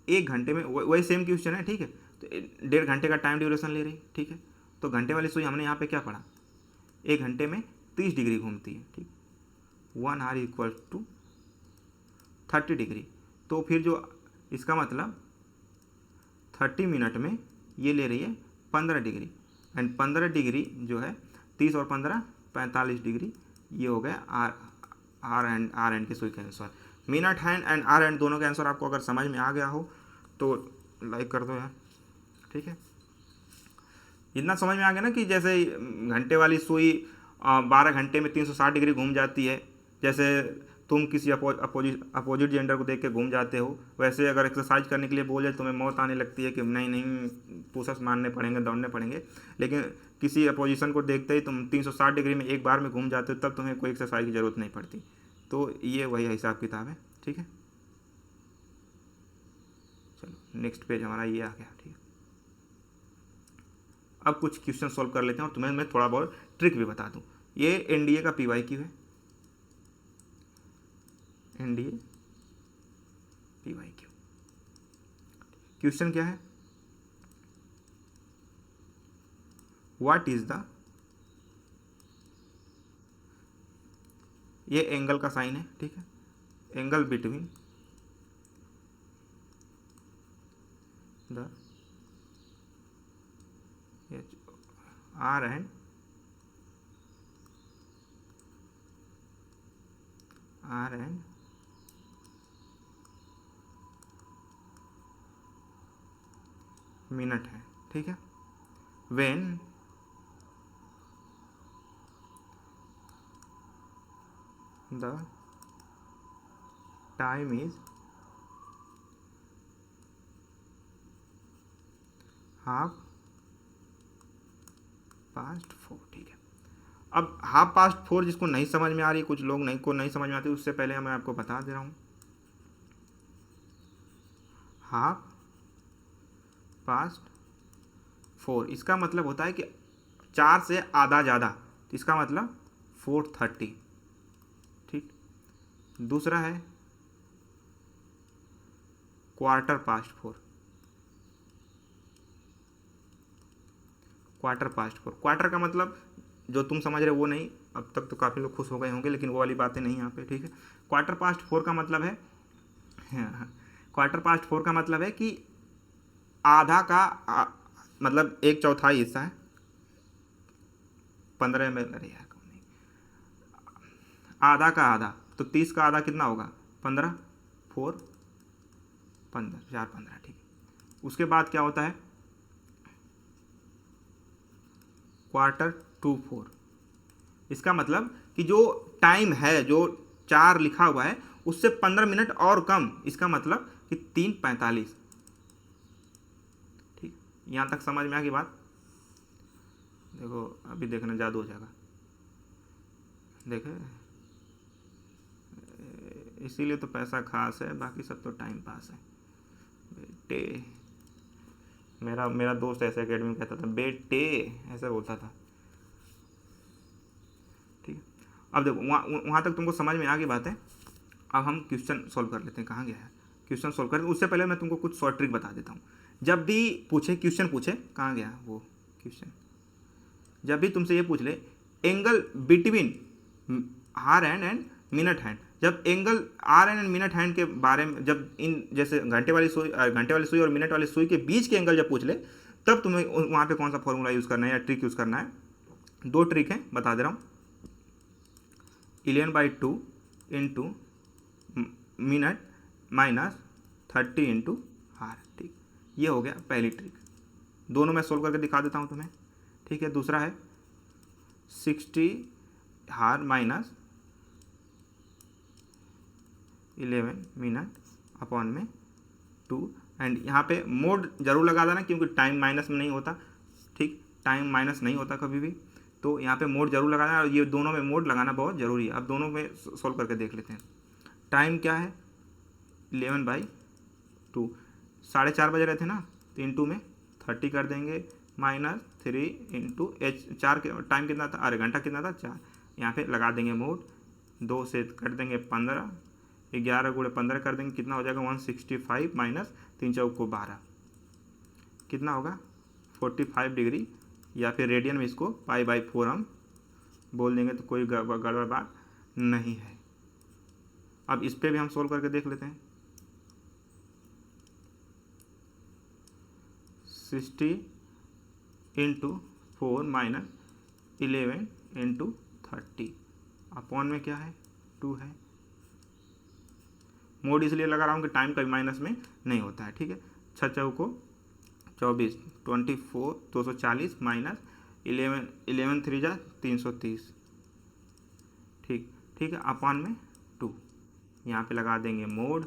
1 घंटे में, वही सेम क्वेश्चन है। ठीक है, तो 1.5 घंटे का टाइम ड्यूरेशन ले रही। ठीक है, तो घंटे वाली सुई हमने यहाँ पे क्या पढ़ा, 1 घंटे में 30 डिग्री घूमती है। ठीक, 1 आवर इक्वल टू 30 डिग्री, तो फिर जो इसका मतलब 30 मिनट में ये ले रही है 15 डिग्री, एंड 15 डिग्री जो है 30 और 15 45 डिग्री, ये हो गया आर एंड की सुई का answer. Minute hand and hour hand दोनों का आंसर आपको अगर समझ में आ गया हो तो लाइक कर दो यार। ठीक है, इतना समझ में आ गया ना कि जैसे घंटे वाली सुई 12 घंटे में 360 डिग्री घूम जाती है, जैसे तुम किसी अपोजिट जेंडर को देख के घूम जाते हो, वैसे अगर एक्सरसाइज करने के लिए बोले तुम्हें मौत आने लगती है कि नहीं पुशअप्स मारने पड़ेंगे, दौड़ने पड़ेंगे, लेकिन किसी अपोजिशन को देखते ही तुम 360 डिग्री में एक बार में घूम जाते हो, तब तुम्हें कोई एक्सरसाइज की ज़रूरत नहीं पड़ती। तो ये वही हिसाब किताब है। ठीक है, चलो नेक्स्ट पेज हमारा ये आ गया। ठीक है, अब कुछ क्वेश्चन सॉल्व कर लेते हैं और तुम्हें मैं थोड़ा बहुत ट्रिक भी बता दूं। ये एनडीए का PYQ है, एनडीए PYQ। क्वेश्चन क्या है, व्हाट इज द, ये एंगल का साइन है। ठीक है, angle between the hour and minute है। ठीक है, when the time is ½ past 4। ठीक है, अब ½ past 4 जिसको नहीं समझ में आ रही, कुछ लोग नहीं समझ में आती, उससे पहले मैं आपको बता दे रहा हूँ, ½ past 4 इसका मतलब होता है कि 4 से आधा ज़्यादा, तो इसका मतलब 4:30। ठीक, दूसरा है ½ past 4, क्वार्टर का मतलब जो तुम समझ रहे हो वो नहीं, अब तक तो काफ़ी लोग खुश हो गए होंगे, लेकिन वो वाली बातें नहीं यहाँ पे। ठीक है, ½ past 4 का मतलब है, ½ past 4 का मतलब है कि आधा का मतलब 1/4 हिस्सा है, 15 में, अरे यार कम नहीं, आधा का आधा, तो 30 का आधा कितना होगा, 15, 4 15 4 15। ठीक है, उसके बाद क्या होता है, ½ to 4, इसका मतलब कि जो टाइम है, जो 4 लिखा हुआ है, उससे 15 मिनट और कम, इसका मतलब कि 3:45। ठीक, यहाँ तक समझ में आ गई बात? देखो अभी देखना जादू हो जाएगा, देखे, इसीलिए तो पैसा खास है, बाकी सब तो टाइम पास है बेटे। मेरा दोस्त ऐसे एकेडमी में कहता था बेटे, ऐसा बोलता था। ठीक है, अब देखो वहाँ तक तुमको समझ में आ गई बात है। अब हम क्वेश्चन सॉल्व कर लेते हैं। कहाँ गया है क्वेश्चन सॉल्व कर, उससे पहले मैं तुमको कुछ शॉर्ट ट्रिक बता देता हूँ। जब भी पूछे क्वेश्चन पूछे, कहाँ गया वो क्वेश्चन, जब भी तुमसे ये पूछ ले angle between hour and minute hand, जब angle hour and minute hand के बारे में, जब इन जैसे घंटे वाली सुई और मिनट वाली सुई के बीच के एंगल जब पूछ ले, तब तुम्हें वहाँ पे कौन सा फॉर्मूला यूज़ करना है या ट्रिक यूज़ करना है। 2 ट्रिक है, बता दे रहा हूँ। 11/2 into minute minus 30 into hour. ठीक, ये हो गया पहली ट्रिक। दोनों मैं सोल्व करके दिखा देता हूँ तुम्हें। ठीक है, दूसरा है 60 हार माइनस 11 मिनट अपॉन में 2, एंड यहाँ पे मोड जरूर लगा देना क्योंकि टाइम माइनस में नहीं होता। ठीक, टाइम माइनस नहीं होता कभी भी, तो यहाँ पे मोड जरूर लगाना, और ये दोनों में मोड लगाना बहुत ज़रूरी है। अब दोनों में सोल्व करके देख लेते हैं। टाइम क्या है 11/2, 4:30 बजे रहे थे ना, तो इंटू में 30 कर देंगे, माइनस 3 इंटू एच, 4 के टाइम कितना था, अरे घंटा कितना था 4, यहाँ पे लगा देंगे मोड, 2 से कर देंगे 15, 11 गुणे 15 कर देंगे, कितना हो जाएगा 165 माइनस 3 चौको 12, कितना होगा 45 डिग्री, या फिर रेडियन में इसको π/4 हम बोल देंगे, तो कोई गड़बड़ बात नहीं है। अब इस पे भी हम सोल्व करके देख लेते हैं। 60 इंटू 4 माइनस 11 इंटू 30 अपॉन में क्या है 2 है। मोड इसलिए लगा रहा हूँ कि टाइम कभी माइनस में नहीं होता है। ठीक है, 6 चौको 24, 24 240 माइनस 11 3 जा 330। ठीक है, अपॉन में 2, यहाँ पे लगा देंगे मोड।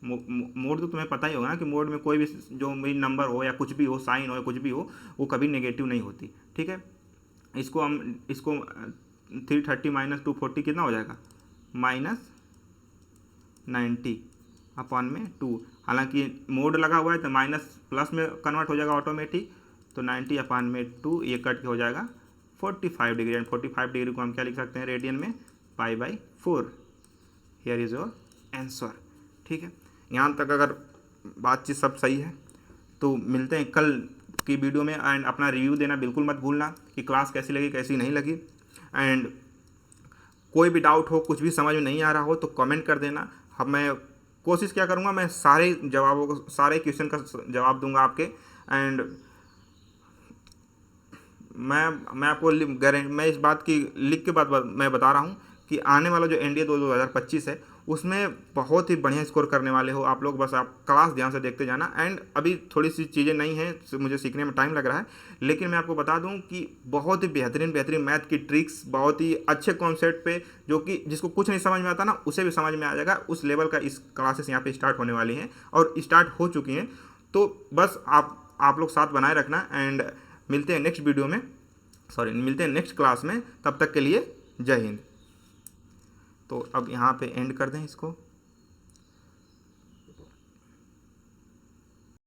मोड तो तुम्हें पता ही होगा ना कि मोड में कोई भी जो भी नंबर हो या कुछ भी हो, साइन हो या कुछ भी हो, वो कभी नेगेटिव नहीं होती। ठीक है, इसको 330 माइनस 240 कितना हो जाएगा -90 अपॉन में 2। हालांकि मोड लगा हुआ है तो माइनस प्लस में कन्वर्ट हो जाएगा ऑटोमेटिक, तो 90 अपॉन में 2, ये कट के हो जाएगा 45 डिग्री, एंड 45 डिग्री को हम क्या लिख सकते हैं रेडियन में π/4। Here is your answer. ठीक है, यहाँ तक अगर बातचीत सब सही है तो मिलते हैं कल की वीडियो में, एंड अपना रिव्यू देना बिल्कुल मत भूलना कि क्लास कैसी लगी कैसी नहीं लगी, एंड कोई भी डाउट हो, कुछ भी समझ में नहीं आ रहा हो तो कमेंट कर देना। अब मैं कोशिश क्या करूँगा, मैं सारे जवाबों को, सारे क्वेश्चन का जवाब दूंगा आपके, एंड मैं आपको मैं इस बात की लिख के बात मैं बता रहा हूँ कि आने वाला जो NDA 2025 है उसमें बहुत ही बढ़िया स्कोर करने वाले हो आप लोग। बस आप क्लास ध्यान से देखते जाना, एंड अभी थोड़ी सी चीज़ें नहीं हैं, मुझे सीखने में टाइम लग रहा है, लेकिन मैं आपको बता दूं कि बहुत ही बेहतरीन मैथ की ट्रिक्स, बहुत ही अच्छे कॉन्सेप्ट पे, जो कि जिसको कुछ नहीं समझ में आता ना उसे भी समझ में आ जाएगा, उस लेवल का इस क्लासेस यहाँ पे स्टार्ट होने वाली हैं और स्टार्ट हो चुकी हैं। तो बस आप लोग साथ बनाए रखना, एंड मिलते हैं नेक्स्ट वीडियो में, मिलते हैं नेक्स्ट क्लास में। तब तक के लिए जय हिंद। तो अब यहाँ पे एंड कर दें इसको।